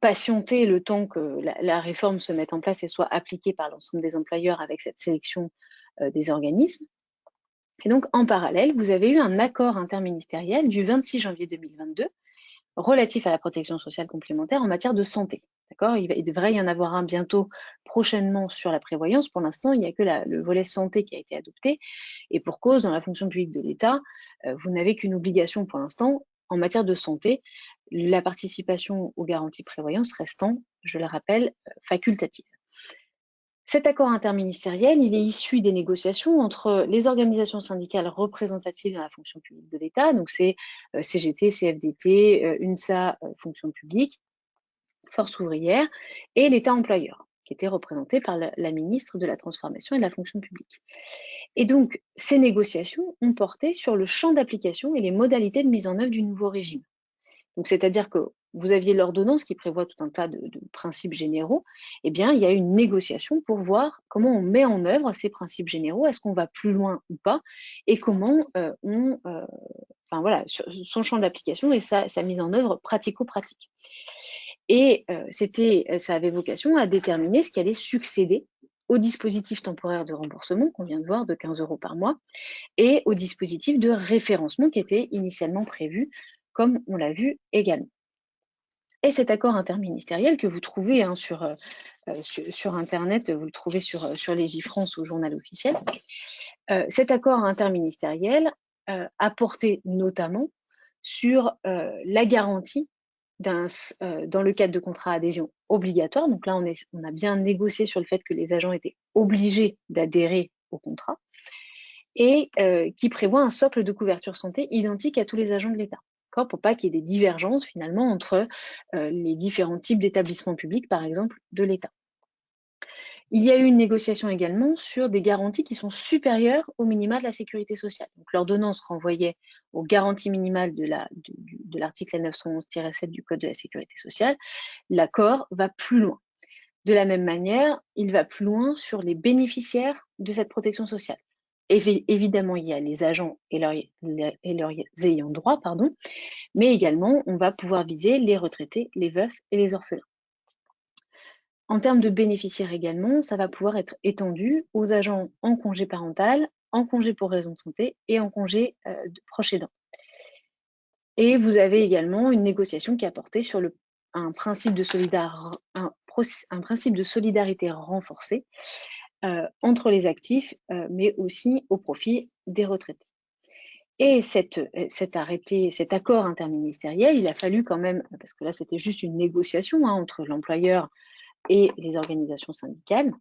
patienter le temps que la réforme se mette en place et soit appliquée par l'ensemble des employeurs avec cette sélection des organismes. Et donc en parallèle, vous avez eu un accord interministériel du 26 janvier 2022 relatif à la protection sociale complémentaire en matière de santé. D'accord ? Il devrait y en avoir un bientôt prochainement sur la prévoyance. Pour l'instant, il n'y a que le volet santé qui a été adopté. Et pour cause, dans la fonction publique de l'État, vous n'avez qu'une obligation pour l'instant en matière de santé, la participation aux garanties prévoyance restant, je le rappelle, facultative. Cet accord interministériel, il est issu des négociations entre les organisations syndicales représentatives dans la fonction publique de l'État, donc c'est CGT, CFDT, UNSA, fonction publique, Force ouvrière, et l'État employeur, qui était représenté par la ministre de la Transformation et de la fonction publique. Et donc, ces négociations ont porté sur le champ d'application et les modalités de mise en œuvre du nouveau régime. Donc, c'est-à-dire que vous aviez l'ordonnance qui prévoit tout un tas de principes généraux, eh bien, il y a eu une négociation pour voir comment on met en œuvre ces principes généraux, est-ce qu'on va plus loin ou pas, et comment enfin voilà, sur son champ d'application et sa mise en œuvre pratico-pratique. Et ça avait vocation à déterminer ce qui allait succéder au dispositif temporaire de remboursement qu'on vient de voir de 15 € par mois et au dispositif de référencement qui était initialement prévu, comme on l'a vu également. Et cet accord interministériel que vous trouvez sur Internet, vous le trouvez sur Légifrance ou Journal officiel, cet accord interministériel a porté notamment sur la garantie dans le cadre de contrats adhésion obligatoire. Donc là, on a bien négocié sur le fait que les agents étaient obligés d'adhérer au contrat et qui prévoit un socle de couverture santé identique à tous les agents de l'État, pour pas qu'il y ait des divergences finalement entre les différents types d'établissements publics, par exemple, de l'État. Il y a eu une négociation également sur des garanties qui sont supérieures au minima de la sécurité sociale. Donc l'ordonnance renvoyait aux garanties minimales de l'article 911-7 du Code de la sécurité sociale. L'accord va plus loin. De la même manière, il va plus loin sur les bénéficiaires de cette protection sociale. Évidemment, il y a les agents et leurs ayants droit, mais également, on va pouvoir viser les retraités, les veufs et les orphelins. En termes de bénéficiaires également, ça va pouvoir être étendu aux agents en congé parental, en congé pour raison de santé et en congé de proche aidant. Et vous avez également une négociation qui a porté sur un principe de solidarité renforcé entre les actifs, mais aussi au profit des retraités. Et cet accord interministériel, il a fallu quand même, parce que là c'était juste une négociation entre l'employeur et les organisations syndicales,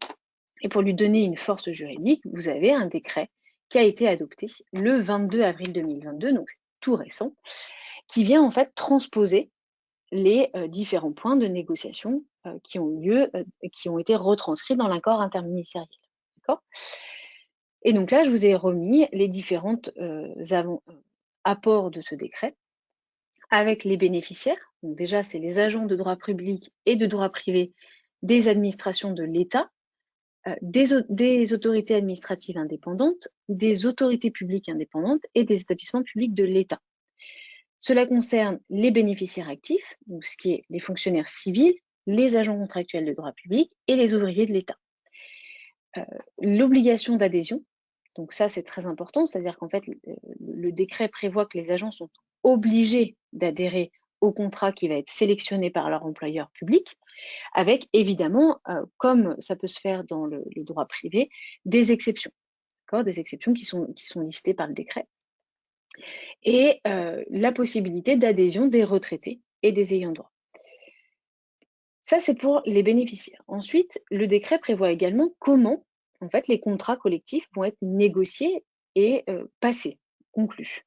et pour lui donner une force juridique, vous avez un décret qui a été adopté le 22 avril 2022, donc c'est tout récent, qui vient en fait transposer les différents points de négociation qui ont lieu, qui ont été retranscrits dans l'accord interministériel. D'accord ? Et donc là, je vous ai remis les différents apports de ce décret avec les bénéficiaires. Donc déjà, c'est les agents de droit public et de droit privé des administrations de l'État, des autorités administratives indépendantes, des autorités publiques indépendantes et des établissements publics de l'État. Cela concerne les bénéficiaires actifs, donc ce qui est les fonctionnaires civils, les agents contractuels de droit public et les ouvriers de l'État. L'obligation d'adhésion, donc ça c'est très important, c'est-à-dire qu'en fait le décret prévoit que les agents sont obligés d'adhérer au contrat qui va être sélectionné par leur employeur public, avec évidemment, comme ça peut se faire dans le droit privé, des exceptions, des exceptions qui sont listées par le décret, et la possibilité d'adhésion des retraités et des ayants droit. Ça, c'est pour les bénéficiaires. Ensuite, le décret prévoit également comment, en fait, les contrats collectifs vont être négociés et passés, conclus.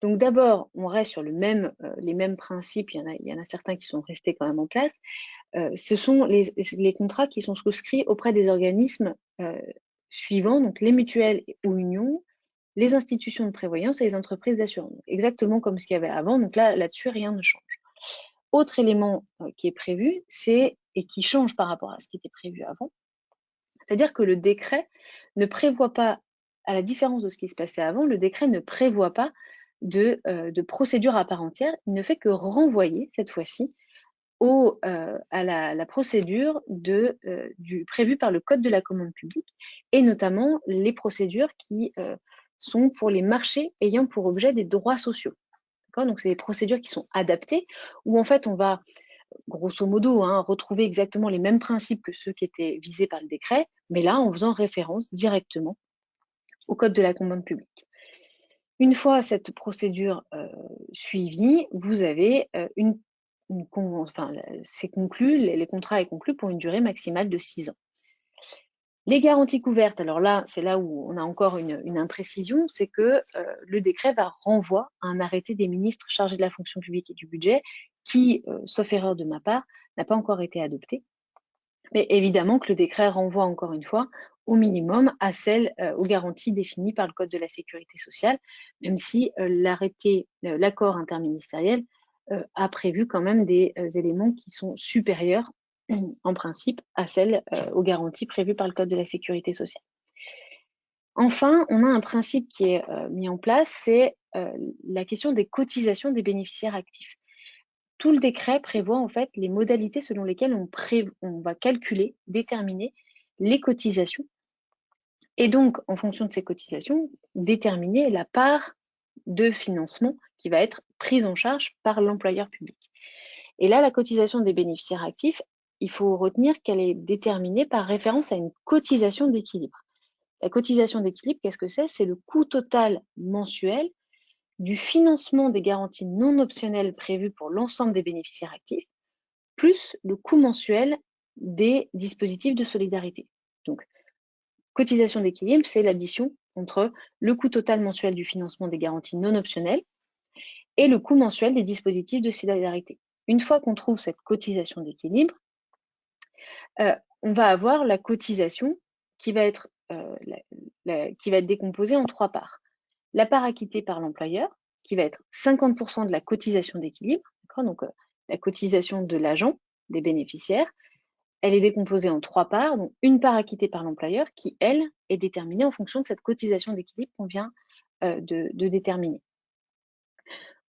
Donc d'abord, on reste sur les mêmes principes, il y en a certains qui sont restés quand même en place. Ce sont les contrats qui sont souscrits auprès des organismes suivants, donc les mutuelles ou unions, les institutions de prévoyance et les entreprises d'assurance. Exactement comme ce qu'il y avait avant, donc là-dessus, rien ne change. Autre élément qui est prévu, et qui change par rapport à ce qui était prévu avant, c'est-à-dire que le décret ne prévoit pas, à la différence de ce qui se passait avant, le décret ne prévoit pas de procédure à part entière, il ne fait que renvoyer cette fois-ci à la procédure prévue par le Code de la commande publique, et notamment les procédures qui sont pour les marchés ayant pour objet des droits sociaux. Donc c'est des procédures qui sont adaptées, où en fait on va grosso modo retrouver exactement les mêmes principes que ceux qui étaient visés par le décret, mais là en faisant référence directement au Code de la commande publique. Une fois cette procédure suivie, vous avez c'est conclu, les contrats est conclu pour une durée maximale de 6 ans. Les garanties couvertes, alors là, c'est là où on a encore une imprécision, c'est que le décret renvoie à un arrêté des ministres chargés de la fonction publique et du budget qui, sauf erreur de ma part, n'a pas encore été adopté. Mais évidemment que le décret renvoie encore une fois au minimum aux garanties définies par le Code de la sécurité sociale, même si l'accord interministériel a prévu quand même des éléments qui sont supérieurs en principe aux garanties prévues par le Code de la sécurité sociale. Enfin, on a un principe qui est mis en place, c'est la question des cotisations des bénéficiaires actifs. Tout le décret prévoit en fait les modalités selon lesquelles on va calculer, déterminer les cotisations, et donc en fonction de ces cotisations, déterminer la part de financement qui va être prise en charge par l'employeur public. Et là, la cotisation des bénéficiaires actifs, il faut retenir qu'elle est déterminée par référence à une cotisation d'équilibre. La cotisation d'équilibre, qu'est-ce que c'est? C'est le coût total mensuel du financement des garanties non optionnelles prévues pour l'ensemble des bénéficiaires actifs, plus le coût mensuel des dispositifs de solidarité. Donc, cotisation d'équilibre, c'est l'addition entre le coût total mensuel du financement des garanties non optionnelles et le coût mensuel des dispositifs de solidarité. Une fois qu'on trouve cette cotisation d'équilibre, on va avoir la cotisation qui va être décomposée en 3 parts. La part acquittée par l'employeur, qui va être 50% de la cotisation d'équilibre, donc la cotisation de l'agent, des bénéficiaires, elle est décomposée en 3 parts, donc une part acquittée par l'employeur qui, elle, est déterminée en fonction de cette cotisation d'équilibre qu'on vient de déterminer.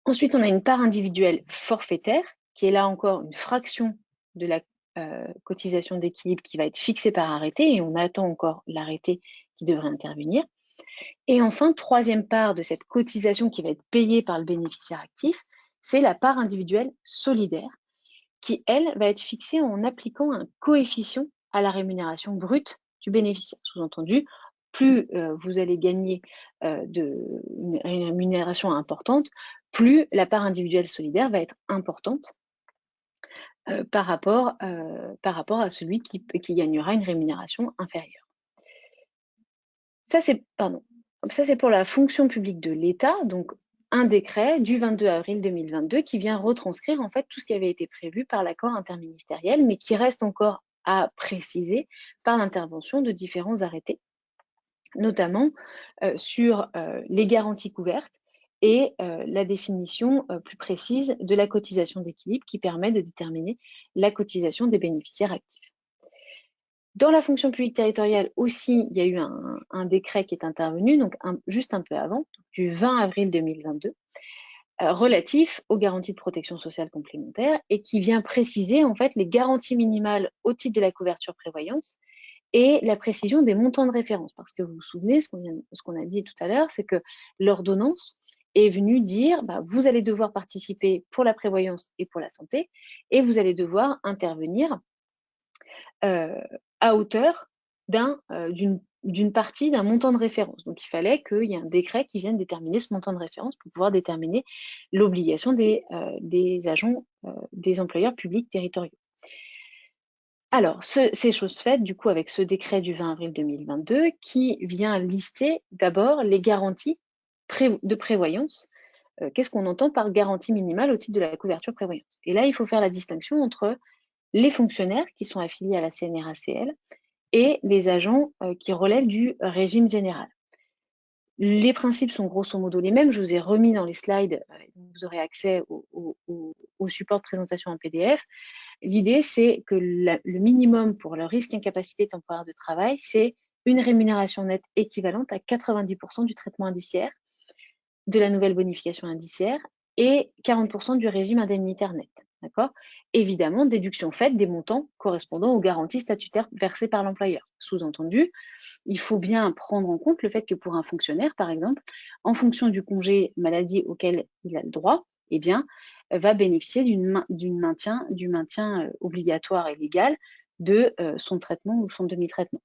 Ensuite, on a une part individuelle forfaitaire, qui est là encore une fraction de la cotisation d'équilibre qui va être fixée par arrêté, et on attend encore l'arrêté qui devrait intervenir. Et enfin, troisième part de cette cotisation qui va être payée par le bénéficiaire actif, c'est la part individuelle solidaire, qui, elle, va être fixée en appliquant un coefficient à la rémunération brute du bénéficiaire. Sous-entendu, plus vous allez gagner une rémunération importante, plus la part individuelle solidaire va être importante par rapport à celui qui gagnera une rémunération inférieure. Ça, c'est pour la fonction publique de l'État, donc un décret du 22 avril 2022 qui vient retranscrire en fait tout ce qui avait été prévu par l'accord interministériel, mais qui reste encore à préciser par l'intervention de différents arrêtés, notamment sur les garanties couvertes et la définition plus précise de la cotisation d'équilibre qui permet de déterminer la cotisation des bénéficiaires actifs. Dans la fonction publique territoriale aussi, il y a eu un décret qui est intervenu, donc juste un peu avant, du 20 avril 2022, relatif aux garanties de protection sociale complémentaire et qui vient préciser en fait les garanties minimales au titre de la couverture prévoyance et la précision des montants de référence. Parce que vous vous souvenez, ce qu'on a dit tout à l'heure, c'est que l'ordonnance est venue dire vous allez devoir participer pour la prévoyance et pour la santé et vous allez devoir intervenir à hauteur d'une partie d'un montant de référence. Donc, il fallait qu'il y ait un décret qui vienne déterminer ce montant de référence pour pouvoir déterminer l'obligation des agents, des employeurs publics territoriaux. Alors, ces choses faites, du coup, avec ce décret du 20 avril 2022 qui vient lister d'abord les garanties de prévoyance. Qu'est-ce qu'on entend par garantie minimale au titre de la couverture prévoyance? Et là, il faut faire la distinction entre les fonctionnaires qui sont affiliés à la CNRACL et les agents qui relèvent du régime général. Les principes sont grosso modo les mêmes. Je vous ai remis dans les slides, vous aurez accès au support de présentation en PDF. L'idée, c'est que le minimum pour le risque incapacité temporaire de travail, c'est une rémunération nette équivalente à 90% du traitement indiciaire, de la nouvelle bonification indiciaire et 40% du régime indemnitaire net. D'accord? Évidemment, déduction faite des montants correspondant aux garanties statutaires versées par l'employeur. Sous-entendu, il faut bien prendre en compte le fait que pour un fonctionnaire, par exemple, en fonction du congé maladie auquel il a le droit, eh bien, va bénéficier du maintien obligatoire et légal de son traitement ou son demi-traitement.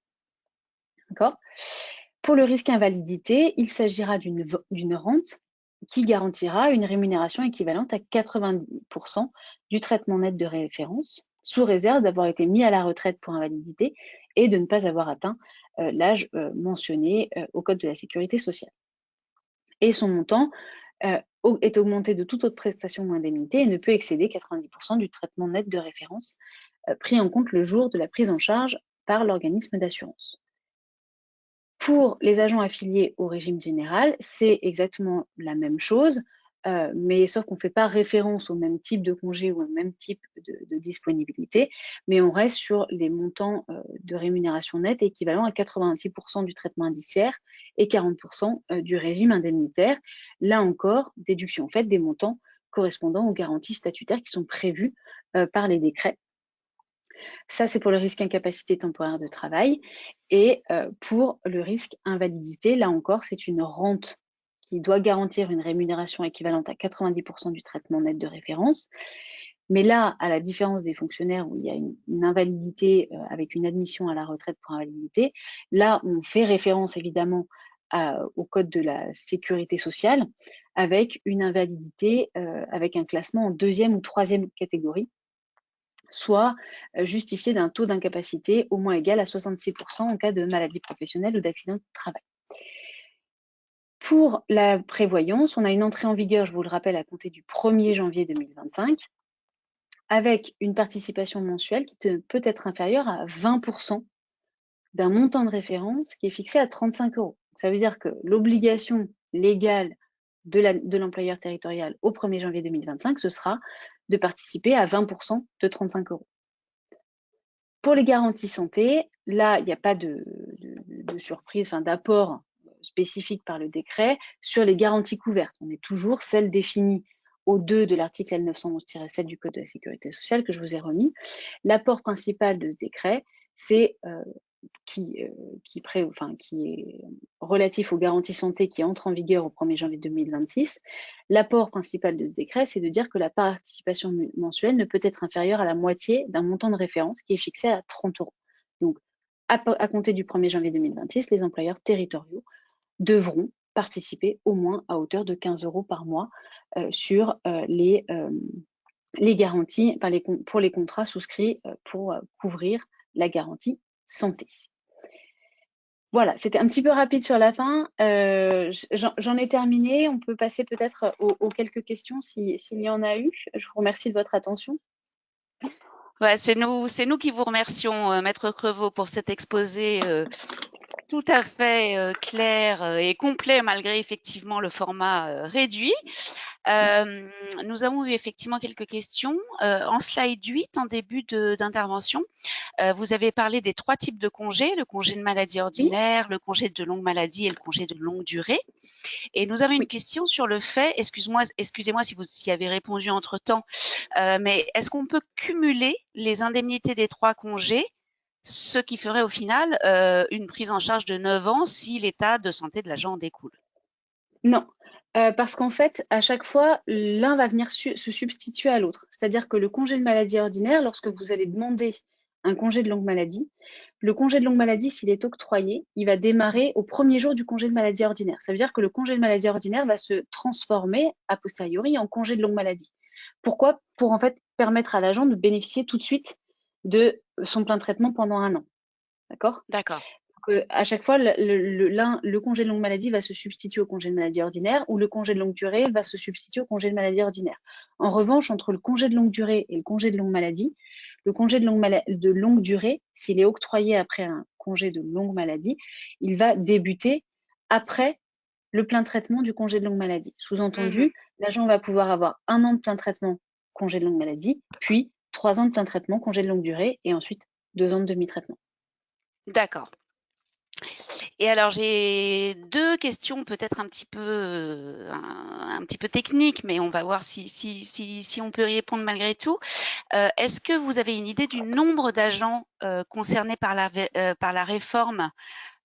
D'accord? Pour le risque invalidité, il s'agira d'une rente qui garantira une rémunération équivalente à 90% du traitement net de référence, sous réserve d'avoir été mis à la retraite pour invalidité et de ne pas avoir atteint l'âge mentionné au Code de la sécurité sociale. Et son montant est augmenté de toute autre prestation ou indemnité et ne peut excéder 90% du traitement net de référence pris en compte le jour de la prise en charge par l'organisme d'assurance. Pour les agents affiliés au régime général, c'est exactement la même chose, mais sauf qu'on ne fait pas référence au même type de congé ou au même type de disponibilité, mais on reste sur les montants de rémunération nette équivalents à 90% du traitement indiciaire et 40% du régime indemnitaire. Là encore, déduction faite des montants correspondant aux garanties statutaires qui sont prévues par les décrets. Ça, c'est pour le risque incapacité temporaire de travail. Et pour le risque invalidité, là encore, c'est une rente qui doit garantir une rémunération équivalente à 90% du traitement net de référence. Mais là, à la différence des fonctionnaires où il y a une invalidité avec une admission à la retraite pour invalidité, là, on fait référence évidemment au code de la sécurité sociale avec une invalidité, avec un classement en deuxième ou troisième catégorie, soit justifié d'un taux d'incapacité au moins égal à 66% en cas de maladie professionnelle ou d'accident de travail. Pour la prévoyance, on a une entrée en vigueur, je vous le rappelle, à compter du 1er janvier 2025, avec une participation mensuelle qui peut être inférieure à 20% d'un montant de référence qui est fixé à 35 euros. Ça veut dire que l'obligation légale de l'employeur territorial au 1er janvier 2025, ce sera de participer à 20% de 35 euros. Pour les garanties santé, là, il n'y a pas de surprise, enfin d'apport spécifique par le décret sur les garanties couvertes. On est toujours celles définies au 2 de l'article L911-7 du Code de la sécurité sociale que je vous ai remis. L'apport principal de ce décret, c'est qui est relatif aux garanties santé qui entrent en vigueur au 1er janvier 2026. L'apport principal de ce décret, c'est de dire que la participation mensuelle ne peut être inférieure à la moitié d'un montant de référence qui est fixé à 30 euros. Donc, à compter du 1er janvier 2026, les employeurs territoriaux devront participer au moins à hauteur de 15 euros par mois sur les garanties, pour les contrats souscrits pour couvrir la garantie santé. Voilà, c'était un petit peu rapide sur la fin. J'en ai terminé. On peut passer peut-être aux quelques questions s'il y en a eu. Je vous remercie de votre attention. Ouais, c'est nous qui vous remercions, Maître Crevaux, pour cet exposé tout à fait clair et complet, malgré effectivement le format réduit. Nous avons eu effectivement quelques questions. En slide 8, en début d'intervention, vous avez parlé des 3 types de congés, le congé de maladie ordinaire, le congé de longue maladie et le congé de longue durée. Et nous avons une question sur le fait, excusez-moi si vous y avez répondu entre-temps, mais est-ce qu'on peut cumuler les indemnités des 3 congés, ce qui ferait au final une prise en charge de 9 ans si l'état de santé de l'agent en découle? Non, parce qu'en fait, à chaque fois, l'un va venir se substituer à l'autre. C'est-à-dire que le congé de maladie ordinaire, lorsque vous allez demander un congé de longue maladie, le congé de longue maladie, s'il est octroyé, il va démarrer au premier jour du congé de maladie ordinaire. Ça veut dire que le congé de maladie ordinaire va se transformer a posteriori en congé de longue maladie. Pourquoi? Pour en fait permettre à l'agent de bénéficier tout de suite de son plein traitement pendant 1 an. D'accord? D'accord. À chaque fois, le congé de longue maladie va se substituer au congé de maladie ordinaire ou le congé de longue durée va se substituer au congé de maladie ordinaire. En revanche, entre le congé de longue durée et le congé de longue maladie, le congé de longue durée, s'il est octroyé après un congé de longue maladie, il va débuter après le plein traitement du congé de longue maladie. Sous-entendu, l'agent va pouvoir avoir 1 an de plein traitement, congé de longue maladie, puis 3 ans de plein traitement, congé de longue durée, et ensuite 2 ans de demi-traitement. D'accord. Et alors j'ai 2 questions peut-être un petit peu techniques, mais on va voir si on peut y répondre malgré tout. Est-ce que vous avez une idée du nombre d'agents concernés par la réforme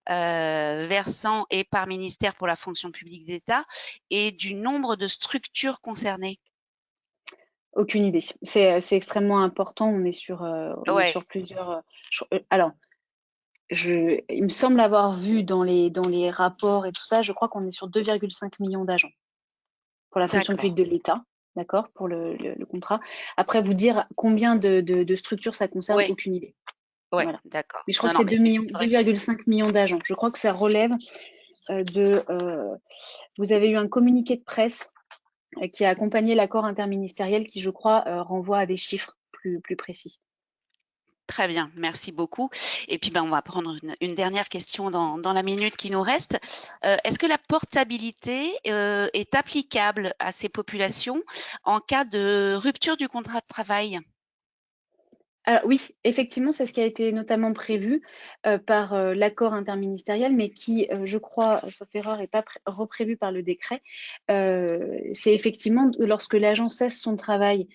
versant et par ministère pour la fonction publique d'État et du nombre de structures concernées? Aucune idée. C'est extrêmement important. On est sur Ouais, plusieurs. Alors, il me semble avoir vu dans les rapports et tout ça, je crois qu'on est sur 2,5 millions d'agents pour la fonction d'accord. publique de l'État, d'accord, pour le contrat. Après, vous dire combien de structures ça concerne, Ouais, aucune idée. ouais, Voilà. d'accord. Mais je crois Non, que non, c'est mais c'est vrai. 2,5 millions d'agents. Je crois que ça relève de. Vous avez eu un communiqué de presse qui a accompagné l'accord interministériel qui, je crois, renvoie à des chiffres plus précis. Très bien, merci beaucoup. Et puis, on va prendre une dernière question dans la minute qui nous reste. Est-ce que la portabilité est applicable à ces populations en cas de rupture du contrat de travail? Oui, effectivement, c'est ce qui a été notamment prévu par l'accord interministériel, mais qui, je crois, sauf erreur, n'est pas reprévu par le décret. C'est effectivement lorsque l'agent cesse son travail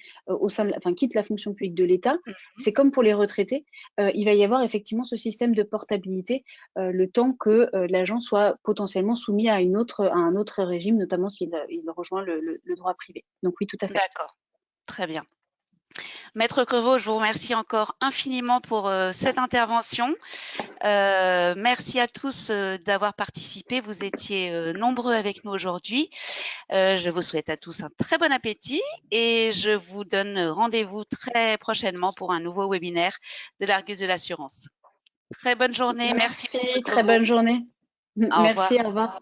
quitte la fonction publique de l'État, Mmh. c'est comme pour les retraités, il va y avoir effectivement ce système de portabilité le temps que l'agent soit potentiellement soumis à un autre régime, notamment s'il rejoint le droit privé. Donc oui, tout à fait. D'accord, très bien. Maître Crevaux, je vous remercie encore infiniment pour cette intervention. Merci à tous d'avoir participé. Vous étiez nombreux avec nous aujourd'hui. Je vous souhaite à tous un très bon appétit et je vous donne rendez-vous très prochainement pour un nouveau webinaire de l'Argus de l'assurance. Très bonne journée. Merci, Maître Merci, très Crevaux. bonne journée. Au revoir. Merci, au revoir.